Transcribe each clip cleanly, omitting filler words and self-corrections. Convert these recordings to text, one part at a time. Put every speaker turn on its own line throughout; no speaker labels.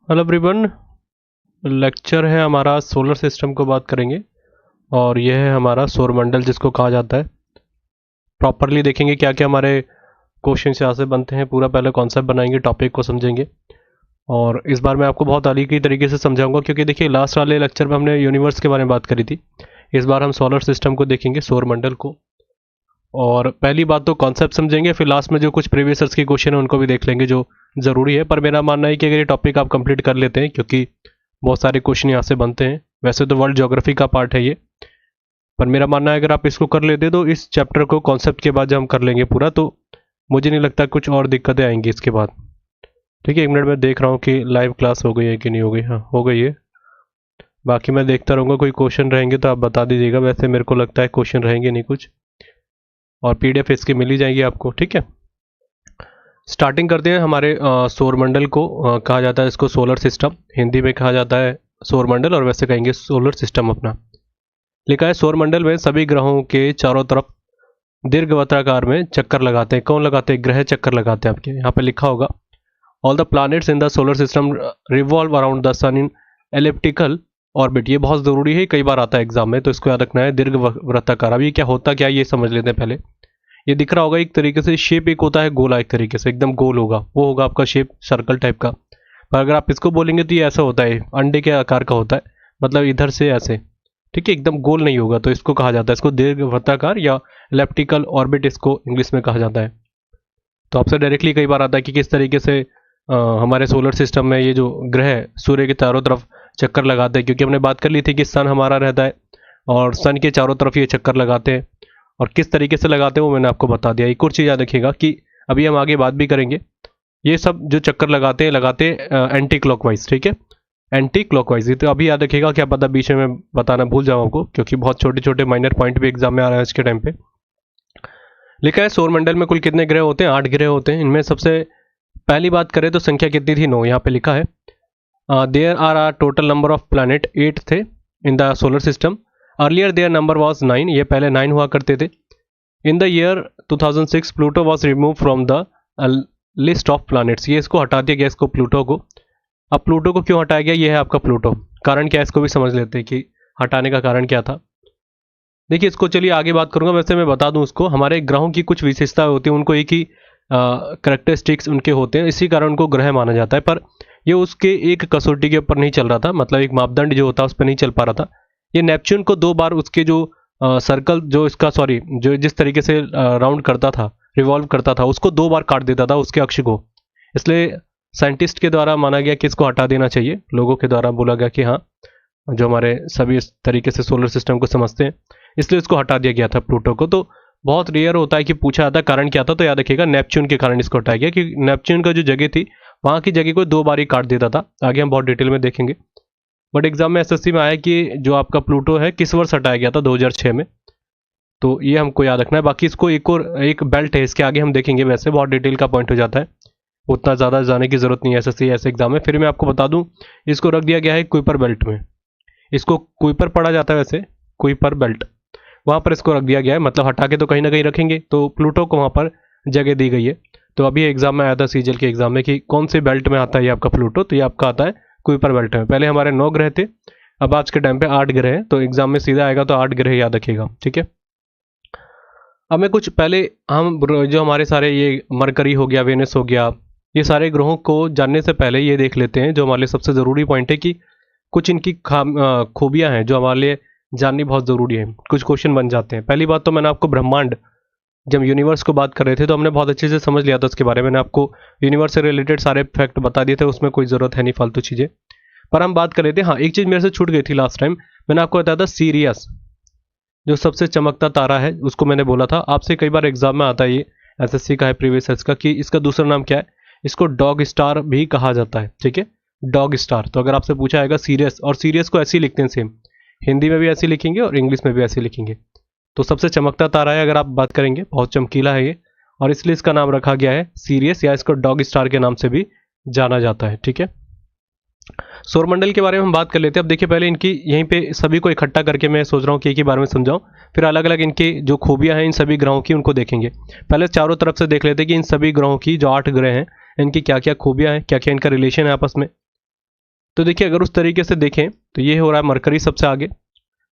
Hello everyone. Lecture है हमारा solar system को बात करेंगे और यह है हमारा सौरमंडल जिसको कहा जाता है। प्रॉपरली देखेंगे क्या क्या हमारे क्वेश्चन यहाँ से बनते हैं। पूरा पहले कॉन्सेप्ट बनाएंगे, टॉपिक को समझेंगे और इस बार मैं आपको बहुत अली की तरीके से समझाऊंगा, क्योंकि देखिए लास्ट वाले लेक्चर में हमने यूनिवर्स के बारे में बात करी थी। इस बार हम सोलर सिस्टम को देखेंगे, सौरमंडल को। और पहली बात तो कॉन्सेप्ट समझेंगे, फिर लास्ट में जो कुछ प्रीवियस ईयर्स के क्वेश्चन है उनको भी देख लेंगे जो ज़रूरी है। पर मेरा मानना है कि अगर ये टॉपिक आप कंप्लीट कर लेते हैं, क्योंकि बहुत सारे क्वेश्चन यहाँ से बनते हैं। वैसे तो वर्ल्ड ज्योग्राफी का पार्ट है ये, पर मेरा मानना है अगर आप इसको कर लेते तो इस चैप्टर को कॉन्सेप्ट के बाद जब हम कर लेंगे पूरा, तो मुझे नहीं लगता कुछ और दिक्कतें आएंगी इसके बाद। ठीक है, एक मिनट में देख रहा हूँ कि लाइव क्लास हो गई है कि नहीं हो गई। हाँ, हो गई है। बाकी मैं देखता रहूँगा, कोई क्वेश्चन रहेंगे तो आप बता दीजिएगा। वैसे मेरे को लगता है क्वेश्चन रहेंगे नहीं कुछ, और पीडीएफ इसकी मिल ही जाएगी आपको। ठीक है, स्टार्टिंग करते हैं। हमारे सौरमंडल को कहा जाता है, इसको सोलर सिस्टम हिंदी में कहा जाता है सौरमंडल, और वैसे कहेंगे सोलर सिस्टम अपना। लिखा है सौरमंडल में सभी ग्रहों के चारों तरफ दीर्घवृत्ताकार में चक्कर लगाते हैं। कौन लगाते हैं? ग्रह चक्कर लगाते हैं। आपके यहाँ पे लिखा होगा all the planets in the solar system revolve around the sun in elliptical orbit. ये बहुत ज़रूरी है, कई बार आता है एग्जाम में, तो इसको याद रखना है। दीर्घवृत्ताकार, अब ये क्या होता क्या है ये समझ लेते हैं पहले। ये दिख रहा होगा एक तरीके से शेप, एक होता है गोला, एक तरीके से एकदम गोल होगा, वो होगा आपका शेप सर्कल टाइप का। पर अगर आप इसको बोलेंगे तो ये ऐसा होता है, अंडे के आकार का होता है, मतलब इधर से ऐसे। ठीक है, एकदम गोल नहीं होगा, तो इसको कहा जाता है, इसको दीर्घवृत्ताकार या इलिप्टिकल ऑर्बिट इसको इंग्लिश में कहा जाता है। तो आपसे डायरेक्टली कई बार आता है कि किस तरीके से हमारे सोलर सिस्टम में ये जो ग्रह सूर्य के चारों तरफ चक्कर लगाते हैं, क्योंकि हमने बात कर ली थी कि सन हमारा रहता है और सन के चारों तरफ ये चक्कर लगाते हैं, और किस तरीके से लगाते हैं वो मैंने आपको बता दिया। एक और चीज़ याद रखिएगा कि अभी हम आगे बात भी करेंगे, ये सब जो चक्कर लगाते हैं एंटी क्लॉकवाइज। ठीक है, एंटी क्लॉकवाइज। ये तो अभी याद रखिएगा, क्या पता बीच में मैं बताना भूल जाऊँ आपको, क्योंकि बहुत छोटे छोटे माइनर पॉइंट भी एग्जाम में आ रहे हैं आज के टाइम पे। लिखा है सौरमंडल में कुल कितने ग्रह होते हैं? 8 ग्रह होते हैं। इनमें सबसे पहली बात करें तो संख्या कितनी थी? 9। यहाँ पे लिखा है there are are total number of planet 8 थे in the solar system. Earlier their number was 9, ये पहले 9 हुआ करते थे। In the year 2006 Pluto was remove from the list of planets. ये इसको हटा दिया गया, इसको प्लूटो को। अब प्लूटो को क्यों हटाया गया? ये है आपका प्लूटो। कारण क्या है इसको भी समझ लेते हैं कि हटाने का कारण क्या था। देखिए इसको, चलिए आगे बात करूंगा। वैसे मैं बता दूं उसको, हमारे ग्रहों की कुछ विशेषताएं होती हैं, उनको एक ही करेक्टरिस्टिक्स उनके होते हैं, इसी कारण उनको ग्रह माना जाता है। पर ये उसके एक कसौटी के ऊपर नहीं चल रहा था, मतलब एक मापदंड जो होता है उस पर नहीं चल पा रहा था। ये नेपच्यून को 2 बार उसके जो सर्कल जो इसका सॉरी जो जिस तरीके से राउंड करता था, रिवॉल्व करता था, उसको 2 बार काट देता था उसके अक्ष को। इसलिए साइंटिस्ट के द्वारा माना गया कि इसको हटा देना चाहिए। लोगों के द्वारा बोला गया कि हाँ, जो हमारे सभी इस तरीके से सोलर सिस्टम को समझते हैं, इसलिए इसको हटा दिया गया था प्लूटो को। तो बहुत रेयर होता है कि पूछा जाता है कारण क्या था, तो याद रखिएगा नेपच्यून के कारण इसको हटाया गया, कि नेपच्यून का जो जगह थी वहाँ की जगह को 2 बार ही काट देता था। आगे हम बहुत डिटेल में देखेंगे। बट एग्जाम में एसएससी में आया कि जो आपका प्लूटो है किस वर्ष हटाया गया था? 2006 में। तो ये हमको याद रखना है। बाकी इसको एक और एक बेल्ट है, इसके आगे हम देखेंगे, वैसे बहुत डिटेल का पॉइंट हो जाता है, उतना ज़्यादा जाने की जरूरत नहीं है एसएससी ऐसे एग्जाम में। फिर मैं आपको बता दूं, इसको रख दिया गया है कुइपर बेल्ट में। इसको कुइपर पढ़ा जाता है वैसे, कुइपर बेल्ट, वहाँ पर इसको रख दिया गया है। मतलब हटा के तो कहीं ना कहीं रखेंगे, तो प्लूटो को वहाँ पर जगह दी गई है। तो अभी एग्जाम में आया था सीजीएल के एग्जाम में कि कौन से बेल्ट में आता है ये आपका प्लूटो, तो ये आपका आता है कुइपर बेल्ट में। पहले हमारे 9 ग्रह थे, अब आज के टाइम पे 8 ग्रह हैं, तो एग्जाम में सीधा आएगा तो 8 ग्रह याद रखिएगा। ठीक है, अब मैं कुछ पहले हम जो हमारे सारे ये मरकरी हो गया, वेनस हो गया, ये सारे ग्रहों को जानने से पहले ये देख लेते हैं जो हमारे लिए सबसे ज़रूरी पॉइंट है, कि कुछ इनकी खूबियाँ हैं जो हमारे लिए जाननी बहुत ज़रूरी है। कुछ क्वेश्चन बन जाते हैं। पहली बात तो मैंने आपको ब्रह्मांड, जब यूनिवर्स को बात कर रहे थे तो हमने बहुत अच्छे से समझ लिया था उसके बारे में। मैंने आपको यूनिवर्स से रिलेटेड सारे फैक्ट बता दिए थे, उसमें कोई ज़रूरत है नहीं फालतू चीज़ें। पर हम बात कर रहे थे, हाँ एक चीज़ मेरे से छूट गई थी लास्ट टाइम, मैंने आपको बताया था सीरियस, जो सबसे चमकता तारा है, उसको मैंने बोला था। आपसे कई बार एग्जाम में आता है, ये एसएससी का है प्रीवियस ईयर्स का, कि इसका दूसरा नाम क्या है? इसको डॉग स्टार भी कहा जाता है। ठीक है, डॉग स्टार। तो अगर आपसे पूछा जाएगा सीरियस, और सीरियस को ऐसे ही लिखते हैं सेम, हिंदी में भी ऐसे लिखेंगे और इंग्लिश में भी ऐसे लिखेंगे। तो सबसे चमकता तारा है अगर आप बात करेंगे, बहुत चमकीला है ये, और इसलिए इसका नाम रखा गया है सीरियस, या इसको डॉग स्टार के नाम से भी जाना जाता है। ठीक है, सौरमंडल के बारे में हम बात कर लेते हैं। अब देखिए पहले इनकी यहीं पे सभी को इकट्ठा करके मैं सोच रहा हूँ कि एक ही बारे में समझाऊं, फिर अलग अलग इनकी जो खूबियां हैं इन सभी ग्रहों की उनको देखेंगे। पहले चारों तरफ से देख लेते हैं कि इन सभी ग्रहों की जो 8 ग्रह हैं इनकी क्या क्या खूबियां हैं, क्या क्या इनका रिलेशन है आपस में। तो देखिए अगर उस तरीके से देखें तो ये हो रहा है मरकरी सबसे आगे,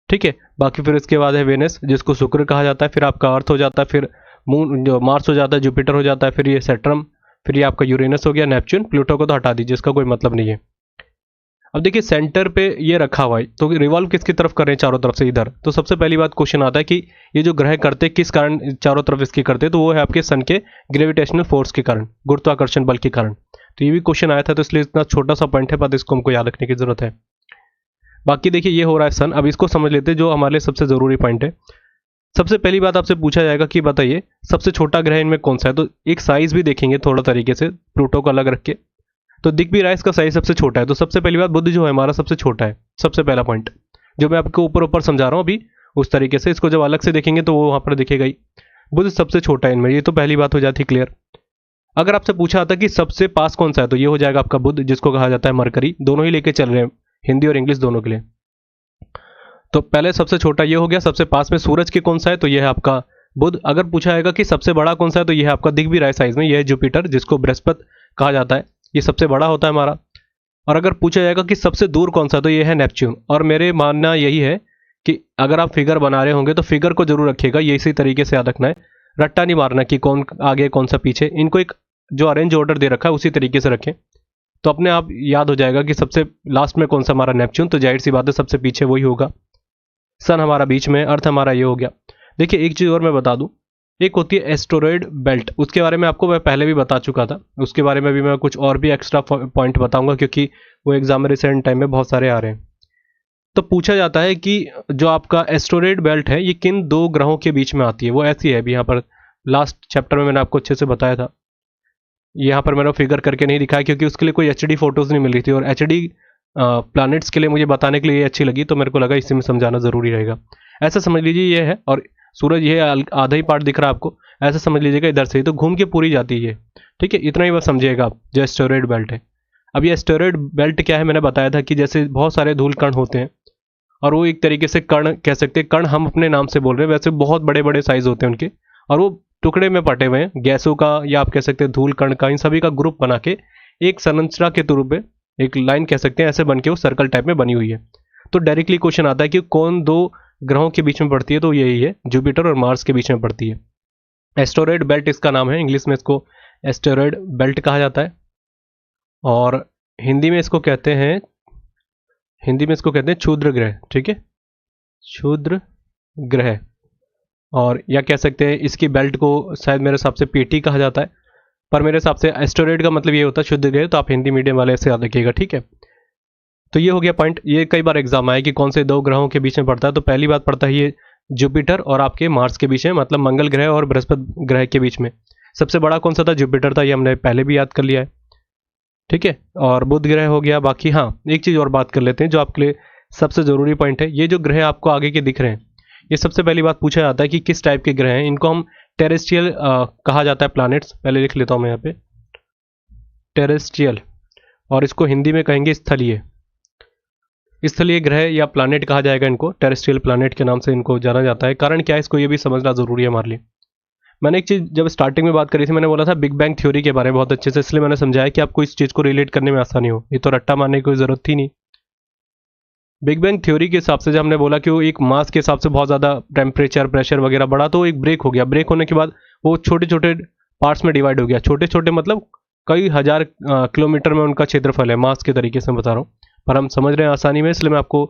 ठीक है। बाकी फिर इसके बाद है वेनस जिसको शुक्र कहा जाता है, फिर आपका अर्थ हो जाता है, फिर मून जो मार्स हो जाता है, जुपिटर हो जाता है, फिर ये सैटर्न, फिर ये आपका यूरेनस हो गया, नेपच्यून, प्लूटो को तो हटा दीजिए, इसका कोई मतलब नहीं है। अब देखिए सेंटर पे ये रखा हुआ है तो रिवॉल्व किसकी तरफ कर रहे हैं, चारों तरफ से इधर। तो सबसे पहली बात क्वेश्चन आता है कि ये जो ग्रह करते किस कारण चारों तरफ इसकी करते, तो वो है आपके सन के ग्रेविटेशनल फोर्स के कारण, गुरुत्वाकर्षण बल के कारण। तो ये भी क्वेश्चन आया था, तो इसलिए इतना छोटा सा पॉइंट है, पर इसको हमको याद रखने की जरूरत है। बाकी देखिए ये हो रहा है सन। अब इसको समझ लेते हैं जो हमारे लिए सबसे जरूरी पॉइंट है। सबसे पहली बात आपसे पूछा जाएगा कि बताइए सबसे छोटा ग्रह इनमें कौन सा है। तो एक साइज भी देखेंगे थोड़ा तरीके से, प्लूटो को अलग रख के, तो दिख भी रहा है इसका साइज सबसे छोटा है। तो सबसे पहली बात बुध जो है हमारा सबसे छोटा है, सबसे पहला पॉइंट जो मैं आपको ऊपर ऊपर समझा रहा हूँ अभी उस तरीके से। इसको जब अलग से देखेंगे तो वो वहां पर दिखेगा ही, बुध सबसे छोटा है इनमें, ये तो पहली बात हो जाती क्लियर। अगर आपसे पूछा जाता कि सबसे पास कौन सा है, तो ये हो जाएगा आपका बुध जिसको कहा जाता है मरकरी। दोनों ही लेके चल रहे हैं, हिंदी और इंग्लिश दोनों के लिए। तो पहले सबसे छोटा ये हो गया। सबसे पास में सूरज के कौन सा है, तो ये है आपका बुध। अगर पूछा जाएगा कि सबसे बड़ा कौन सा है, तो ये है आपका, दिख भी रहा है साइज में, ये है जुपिटर जिसको बृहस्पति कहा जाता है, ये सबसे बड़ा होता है हमारा। और अगर पूछा जाएगा कि सबसे दूर कौन सा, तो ये है नेपच्यून। और मेरे मानना यही है कि अगर आप फिगर बना रहे होंगे तो फिगर को जरूर रखिएगा, ये इसी तरीके से याद रखना है, रट्टा नहीं मारना कि कौन आगे कौन सा पीछे। इनको एक जो अरेंज ऑर्डर दे रखा है उसी तरीके से रखें, तो अपने आप याद हो जाएगा कि सबसे लास्ट में कौन सा हमारा नेपच्यून, तो जाहिर सी बात है सबसे पीछे वही होगा। सन हमारा बीच में, अर्थ हमारा ये हो गया। देखिए एक चीज़ और मैं बता दूं, एक होती है एस्टेरॉयड बेल्ट, उसके बारे में आपको मैं पहले भी बता चुका था, उसके बारे में भी मैं कुछ और भी एक्स्ट्रा पॉइंट बताऊंगा क्योंकि वो एग्जाम में रिसेंट टाइम में बहुत सारे आ रहे हैं। तो पूछा जाता है कि जो आपका एस्टेरॉयड बेल्ट है ये किन दो ग्रहों के बीच में आती है। वो ऐसी है, अभी यहाँ पर लास्ट चैप्टर में मैंने आपको अच्छे से बताया था, यहाँ पर मैंने फिगर करके नहीं दिखाया क्योंकि उसके लिए कोई एचडी फोटोज नहीं मिल रही थी, और एचडी प्लैनेट्स के लिए मुझे बताने के लिए ये अच्छी लगी, तो मेरे को लगा इसी में समझाना जरूरी रहेगा। ऐसा समझ लीजिए ये है, और सूरज ये आधा ही पार्ट दिख रहा है आपको, ऐसा समझ लीजिएगा इधर से ही तो घूम के पूरी जाती है, ठीक है। इतना ही बस समझिएगा आप जो एस्टेरॉयड बेल्ट है। अब ये एस्टेरॉयड बेल्ट क्या है, मैंने बताया था कि जैसे बहुत सारे धूल कण होते हैं, और वो एक तरीके से कण कह सकते हैं, कण हम अपने नाम से बोल रहे हैं, वैसे बहुत बड़े बड़े साइज होते हैं उनके, और वो टुकड़े में पटे हुए हैं गैसों का, या आप कह सकते हैं धूल कण का, इन सभी का ग्रुप बना के एक संरचना के रूप में, एक लाइन कह सकते हैं, ऐसे बन के वो सर्कल टाइप में बनी हुई है। तो डायरेक्टली क्वेश्चन आता है कि कौन दो ग्रहों के बीच में पड़ती है, तो यही है, जुपिटर और मार्स के बीच में पड़ती है। एस्टेरॉयड बेल्ट इसका नाम है, इंग्लिश में इसको एस्टेरॉयड बेल्ट कहा जाता है, और हिंदी में इसको कहते हैं क्षुद्र ग्रह, ठीक है, क्षुद्र ग्रह। और या कह सकते हैं इसकी बेल्ट को शायद मेरे हिसाब से पीटी कहा जाता है, पर मेरे हिसाब से एस्टेरॉयड का मतलब ये होता है क्षुद्र ग्रह, तो आप हिंदी मीडियम वाले ऐसे याद रखिएगा, ठीक है। तो ये हो गया पॉइंट। ये कई बार एग्जाम आया कि कौन से दो ग्रहों के बीच में पड़ता है, तो पहली बात पड़ता है ये जुपिटर और आपके मार्स के बीच में, मतलब मंगल ग्रह और बृहस्पति ग्रह के बीच में। सबसे बड़ा कौन सा था, जुपिटर था, ये हमने पहले भी याद कर लिया है, ठीक है। और बुध ग्रह हो गया। बाकी हाँ एक चीज़ और बात कर लेते हैं जो आपके लिए सबसे ज़रूरी पॉइंट है। ये जो ग्रह आपको आगे के दिख रहे हैं, ये सबसे पहली बात पूछा जाता है कि किस टाइप के ग्रह हैं। इनको हम टेरेस्ट्रियल कहा जाता है, प्लैनेट्स। पहले लिख लेता हूँ मैं यहाँ पे टेरेस्ट्रियल, और इसको हिंदी में कहेंगे स्थलीय। स्थलीय ग्रह या प्लैनेट कहा जाएगा इनको, टेरेस्ट्रियल प्लैनेट के नाम से इनको जाना जाता है। कारण क्या है, इसको ये भी समझना जरूरी है हमारे लिए। मैंने एक चीज़ जब स्टार्टिंग में बात करी थी, मैंने बोला था बिग बैंग थ्योरी के बारे में बहुत अच्छे से, इसलिए मैंने समझाया कि आपको इस चीज़ को रिलेट करने में आसानी हो, ये तो रट्टा मारने की कोई ज़रूरत थी नहीं। बिग बैंग थ्योरी के हिसाब से जब हमने बोला कि वो एक मास के हिसाब से बहुत ज़्यादा टेम्परेचर प्रेशर वगैरह बढ़ा, तो एक ब्रेक हो गया। ब्रेक होने के बाद वो छोटे छोटे पार्ट्स में डिवाइड हो गया। छोटे छोटे मतलब कई हजार किलोमीटर में उनका क्षेत्रफल है, मास के तरीके से बता रहा हूँ, पर हम समझ रहे हैं आसानी में, इसलिए मैं आपको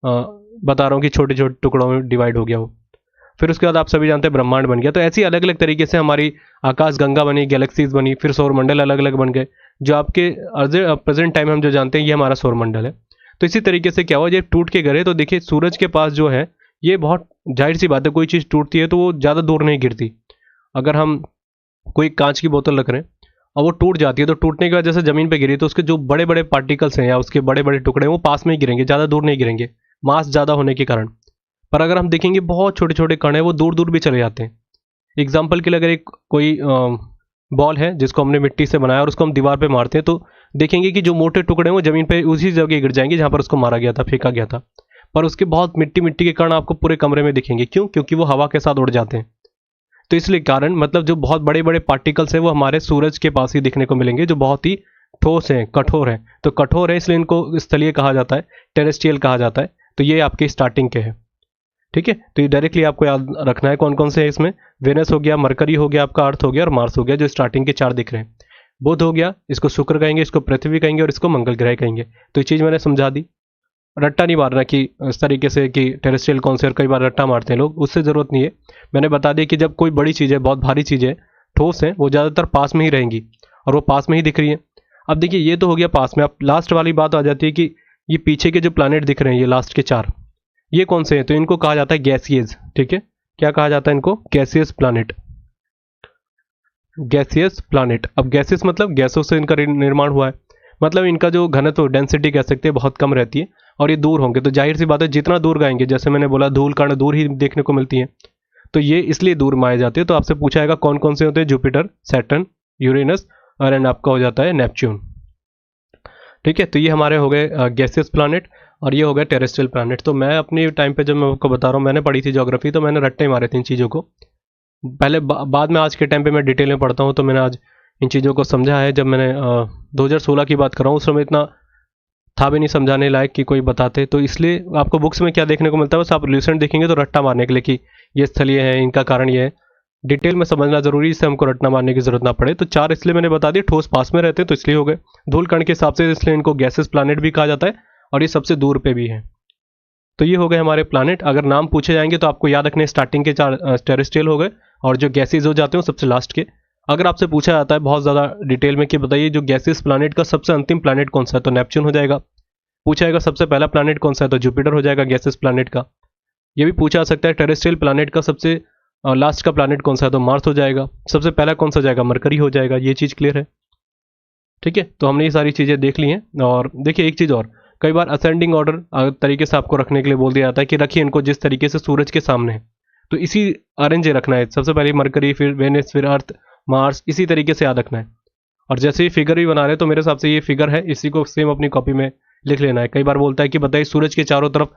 बता रहा हूँ कि छोटे छोटे टुकड़ों में डिवाइड हो गया वो। फिर उसके बाद आप सभी जानते हैं ब्रह्मांड बन गया। तो ऐसी अलग अलग तरीके से हमारी आकाश गंगा बनी, गैलेक्सीज बनी, फिर सौरमंडल अलग अलग बन गए। जो आपके प्रेजेंट टाइम हम जो जानते हैं ये हमारा सौरमंडल है। तो इसी तरीके से क्या हुआ, जब टूट के गिरे तो देखिए सूरज के पास जो है ये बहुत जाहिर सी बात है, कोई चीज़ टूटती है तो वो ज़्यादा दूर नहीं गिरती। अगर हम कोई कांच की बोतल रख रहे हैं और वो टूट जाती है, तो टूटने की वजह से ज़मीन पे गिरी, तो उसके जो बड़े बड़े पार्टिकल्स हैं या उसके बड़े बड़े टुकड़े हैं वो पास में ही गिरेंगे, ज़्यादा दूर नहीं गिरेंगे, मास ज़्यादा होने के कारण। पर अगर हम देखेंगे बहुत छोटे छोटे कण हैं वो दूर दूर भी चले जाते हैं। एग्जाम्पल के लिए अगर एक कोई बॉल है जिसको हमने मिट्टी से बनाया और उसको हम दीवार पे मारते हैं, तो देखेंगे कि जो मोटे टुकड़े हैं वो ज़मीन पे उसी जगह गिर जाएंगे जहाँ पर उसको मारा गया था, फेंका गया था। पर उसके बहुत मिट्टी मिट्टी के कण आपको पूरे कमरे में दिखेंगे। क्यों? क्योंकि वो हवा के साथ उड़ जाते हैं। तो इसलिए कारण मतलब जो बहुत बड़े बड़े पार्टिकल्स हैं वो हमारे सूरज के पास ही दिखने को मिलेंगे, जो बहुत ही ठोस हैं, कठोर हैं, तो कठोर है इसलिए इनको स्थलीय कहा जाता है, टेरेस्ट्रियल कहा जाता है। तो ये आपके स्टार्टिंग के हैं, ठीक है। तो ये डायरेक्टली आपको याद रखना है कौन कौन से हैं इसमें। वेनस हो गया, मरकरी हो गया, आपका अर्थ हो गया और मार्स हो गया, जो स्टार्टिंग के 4 दिख रहे हैं। बुध हो गया, इसको शुक्र कहेंगे, इसको पृथ्वी कहेंगे और इसको मंगल ग्रह कहेंगे। तो ये चीज़ मैंने समझा दी। रट्टा नहीं मारना कि इस तरीके से कि टेरेस्ट्रियल कौन से, और कई बार रट्टा मारते हैं लोग, उससे ज़रूरत नहीं है। मैंने बता दिया कि जब कोई बड़ी चीज़ है, बहुत भारी चीज़ है, ठोस है, वो ज़्यादातर पास में ही रहेंगी और वो पास में ही दिख रही है। अब देखिए ये तो हो गया पास में। अब लास्ट वाली बात आ जाती है कि ये पीछे के जो प्लानट दिख रहे हैं, ये लास्ट के 4, ये कौन से हैं? तो इनको कहा जाता है गैसियस, ठीक है। क्या कहा जाता है इनको? Gaseous planet, gaseous planet. अब गैसियस मतलब गैसों से इनका निर्माण हुआ है, मतलब इनका जो घनत्व, डेंसिटी कह सकते हैं, बहुत कम रहती है और ये दूर होंगे। तो जाहिर सी बात है जितना दूर गएंगे, जैसे मैंने बोला धूल कण दूर ही देखने को मिलती है, तो ये इसलिए दूर माए जाते हैं। तो आपसे पूछा जाएगा कौन कौन से होते हैं? जुपिटर, सैटर्न, यूरेनस और एंड आपका हो जाता है नेपच्यून, ठीक है। तो ये हमारे हो गए गैसियस प्लानट और ये हो गया टेरेस्ट्रियल प्लानट। तो मैं अपनी टाइम पे जब मैं आपको बता रहा हूँ, मैंने पढ़ी थी ज्योग्राफी, तो मैंने रट्टे मारे थे इन चीज़ों को पहले। बाद में आज के टाइम पे मैं डिटेल में पढ़ता हूँ, तो मैंने आज इन चीज़ों को समझा है। जब मैंने 2016 की बात कर रहा हूँ, उस समय इतना था भी नहीं समझाने लायक कि कोई बताते। तो इसलिए आपको बुक्स में क्या देखने को मिलता है, बस आप लुसेंट देखेंगे तो रट्टा मारने के लिए कि ये स्थलीय है, इनका कारण ये है। डिटेल में समझना जरूरी है, इससे हमको रट्टा मारने की जरूरत ना पड़े। तो 4 इसलिए मैंने बता दिए, ठोस पास में रहते हैं तो इसलिए हो गए। धूल कण के हिसाब से इसलिए इनको गैसेस प्लानट भी कहा जाता है और ये सबसे दूर पे भी है। तो ये हो गए हमारे प्लानट। अगर नाम पूछे जाएंगे तो आपको याद रखने, स्टार्टिंग के 4 टेरेस्ट्रियल हो गए और जो गैसेज हो जाते हैं सबसे लास्ट के। अगर आपसे पूछा जाता है बहुत ज़्यादा डिटेल में कि बताइए जो गैसेस प्लानट का सबसे अंतिम प्लानट कौन सा है, तो नेपच्यून हो जाएगा। पूछा जाएगा सबसे पहला प्लानट कौन सा है, तो जुपिटर हो जाएगा गैसेस प्लानट का। ये भी पूछा जा सकता है टेरेस्ट्रियल प्लानट का सबसे लास्ट का प्लानट कौन सा है, तो मार्स हो जाएगा। सबसे पहला कौन सा जाएगा, मरकरी हो जाएगा। ये चीज़ क्लियर है, ठीक है। तो हमने ये सारी चीज़ें देख ली हैं। और देखिए एक चीज़ और, कई बार असेंडिंग ऑर्डर तरीके से आपको रखने के लिए बोल दिया जाता है कि रखिए इनको जिस तरीके से सूरज के सामने है, तो इसी अरेंज रखना है। सबसे पहले मरकरी, फिर वेनस, फिर अर्थ, मार्स, इसी तरीके से याद रखना है। और जैसे ही फिगर भी बना रहे हैं, तो मेरे हिसाब से ये फिगर है, इसी को सेम अपनी कॉपी में लिख लेना है। कई बार बोलता है कि बताइए सूरज के चारों तरफ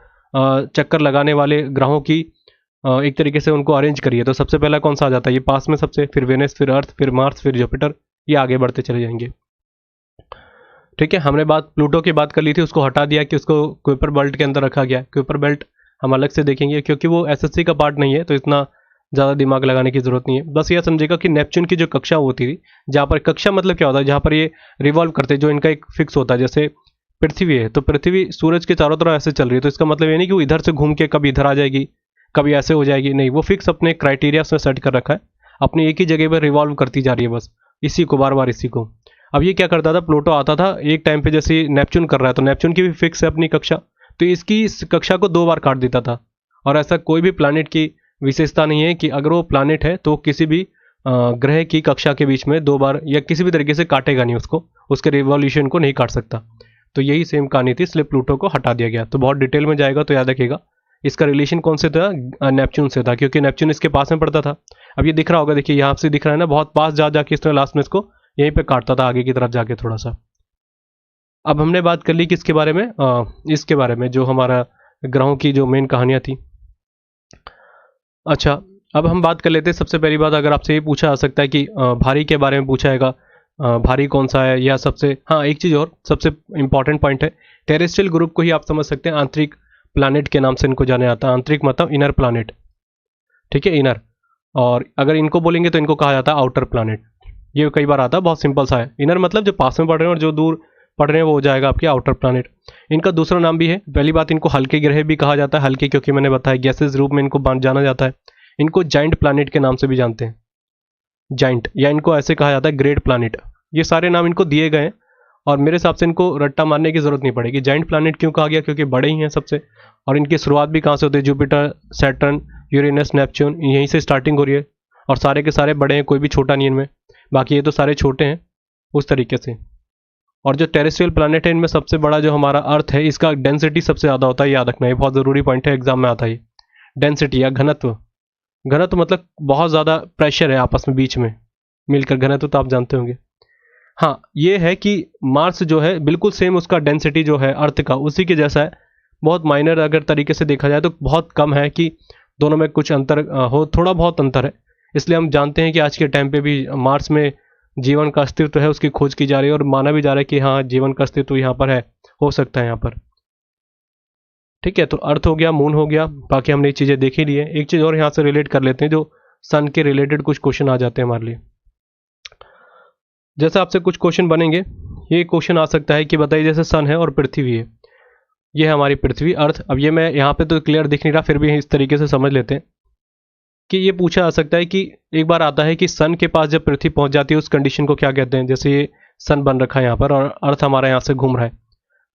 चक्कर लगाने वाले ग्रहों की एक तरीके से उनको अरेंज करिए। तो सबसे पहला कौन सा आ जाता है, ये पास में सबसे, फिर वेनस, फिर अर्थ, फिर मार्स, फिर जुपिटर, ये आगे बढ़ते चले जाएंगे, ठीक है। हमने प्लूटो की बात कर ली थी, उसको हटा दिया कि उसको क्यूपर बेल्ट के अंदर रखा गया। क्यूपर बेल्ट हम अलग से देखेंगे क्योंकि वो एसएससी का पार्ट नहीं है, तो इतना ज़्यादा दिमाग लगाने की जरूरत नहीं है। बस यह समझेगा कि नेपच्यून की जो कक्षा होती थी, जहाँ पर कक्षा मतलब क्या होता है, जहाँ पर ये रिवॉल्व करते हैं, जो इनका एक फिक्स होता है। जैसे पृथ्वी है, तो पृथ्वी सूरज के चारों तरफ ऐसे चल रही है, तो इसका मतलब ये नहीं कि वो इधर से घूम के कभी इधर आ जाएगी, कभी ऐसे हो जाएगी, नहीं। वो फिक्स अपने क्राइटेरिया से सेट कर रखा है, अपनी एक ही जगह पर रिवॉल्व करती जा रही है, बस इसी को बार बार इसी को। अब ये क्या करता था, प्लूटो आता था एक टाइम पे, जैसे नेपच्यून कर रहा है, तो नेपच्यून की भी फिक्स है अपनी कक्षा, तो इसकी इस कक्षा को 2 बार काट देता था। और ऐसा कोई भी प्लानिट की विशेषता नहीं है कि अगर वो प्लानिट है तो किसी भी ग्रह की कक्षा के बीच में 2 बार या किसी भी तरीके से काटेगा नहीं उसको, उसके रिवॉल्यूशन को नहीं काट सकता। तो यही सेम कहानी थी, इसलिए प्लूटो को हटा दिया गया। तो बहुत डिटेल में जाएगा तो याद रखिएगा, इसका रिलेशन कौन से था, नेपच्यून से था, क्योंकि नेपच्यून इसके पास में पड़ता था। अब ये दिख रहा होगा, देखिए यहाँ से दिख रहा है ना, बहुत पास जा जाके इसने लास्ट में इसको यहीं पे काटता था आगे की तरफ जाके थोड़ा सा। अब हमने बात कर ली किसके बारे में, इसके बारे में, जो हमारा ग्रहों की जो मेन कहानियां थी। अच्छा, अब हम बात कर लेते हैं। सबसे पहली बात, अगर आपसे ये पूछा जा सकता है कि भारी के बारे में पूछा जाएगा, भारी कौन सा है, या सबसे, हाँ एक चीज़ और सबसे इंपॉर्टेंट पॉइंट है, टेरेस्ट्रियल ग्रुप को ही आप समझ सकते हैं आंतरिक प्लानिट के नाम से इनको जाना जाता है। आंतरिक मतलब इनर प्लानिट, ठीक है, इनर। और अगर इनको बोलेंगे तो इनको कहा जाता है आउटर प्लानिट। ये कई बार आता है, बहुत सिंपल सा है। इनर मतलब जो पास में पड़ रहे हैं और जो दूर पड़ रहे हैं वो हो जाएगा आपके आउटर प्लानिट। इनका दूसरा नाम भी है। पहली बात, इनको हल्के ग्रह भी कहा जाता है, हल्के क्योंकि मैंने बताया गैसेस रूप में इनको जाना जाता है। इनको जाइंट प्लानिट के नाम से भी जानते हैं, जाइंट, या इनको ऐसे कहा जाता है ग्रेट प्लानिट। ये सारे नाम इनको दिए गए हैं और मेरे हिसाब से इनको रट्टा मारने की जरूरत नहीं पड़ेगी। जाइंट प्लानिट क्यों कहा गया, क्योंकि बड़े ही हैं सबसे, और इनकी शुरुआत भी कहाँ से होती है, जुपिटर, सैटर्न, यूरेनस, नेपच्यून, यहीं से स्टार्टिंग हो रही है। और सारे के सारे बड़े हैं, कोई भी छोटा नहीं इनमें, बाकी ये तो सारे छोटे हैं उस तरीके से। और जो टेरेस्ट्रियल प्लानट है, इनमें सबसे बड़ा जो हमारा अर्थ है, इसका डेंसिटी सबसे ज़्यादा होता है, याद रखना, ये बहुत ज़रूरी पॉइंट है, एग्जाम में आता है। डेंसिटी या घनत्व, घनत्व मतलब बहुत ज़्यादा प्रेशर है आपस में बीच में मिलकर, घनत्व तो आप जानते होंगे। हाँ, ये है कि मार्स जो है बिल्कुल सेम, उसका डेंसिटी जो है अर्थ का उसी के जैसा है। बहुत माइनर अगर तरीके से देखा जाए तो बहुत कम है कि दोनों में कुछ अंतर हो, थोड़ा बहुत अंतर है। इसलिए हम जानते हैं कि आज के टाइम पे भी मार्स में जीवन का अस्तित्व है उसकी खोज की जा रही है और माना भी जा रहा है कि हाँ जीवन का अस्तित्व यहाँ पर है, हो सकता है यहाँ पर। ठीक है, तो अर्थ हो गया, मून हो गया, बाकी हमने ये चीज़ें देख ही ली है। एक चीज़ और यहाँ से रिलेट कर लेते हैं, जो सन के रिलेटेड कुछ क्वेश्चन आ जाते हैं हमारे लिए। जैसे आपसे कुछ क्वेश्चन बनेंगे, ये क्वेश्चन आ सकता है कि बताइए जैसे सन है और पृथ्वी है, ये है हमारी पृथ्वी अर्थ। अब ये मैं यहाँ पे तो क्लियर दिख नहीं रहा, फिर भी इस तरीके से समझ लेते हैं कि ये पूछा जा सकता है कि एक बार आता है कि सन के पास जब पृथ्वी पहुंच जाती है उस कंडीशन को क्या कहते हैं। जैसे ये सन बन रखा है यहाँ पर और अर्थ हमारा यहाँ से घूम रहा है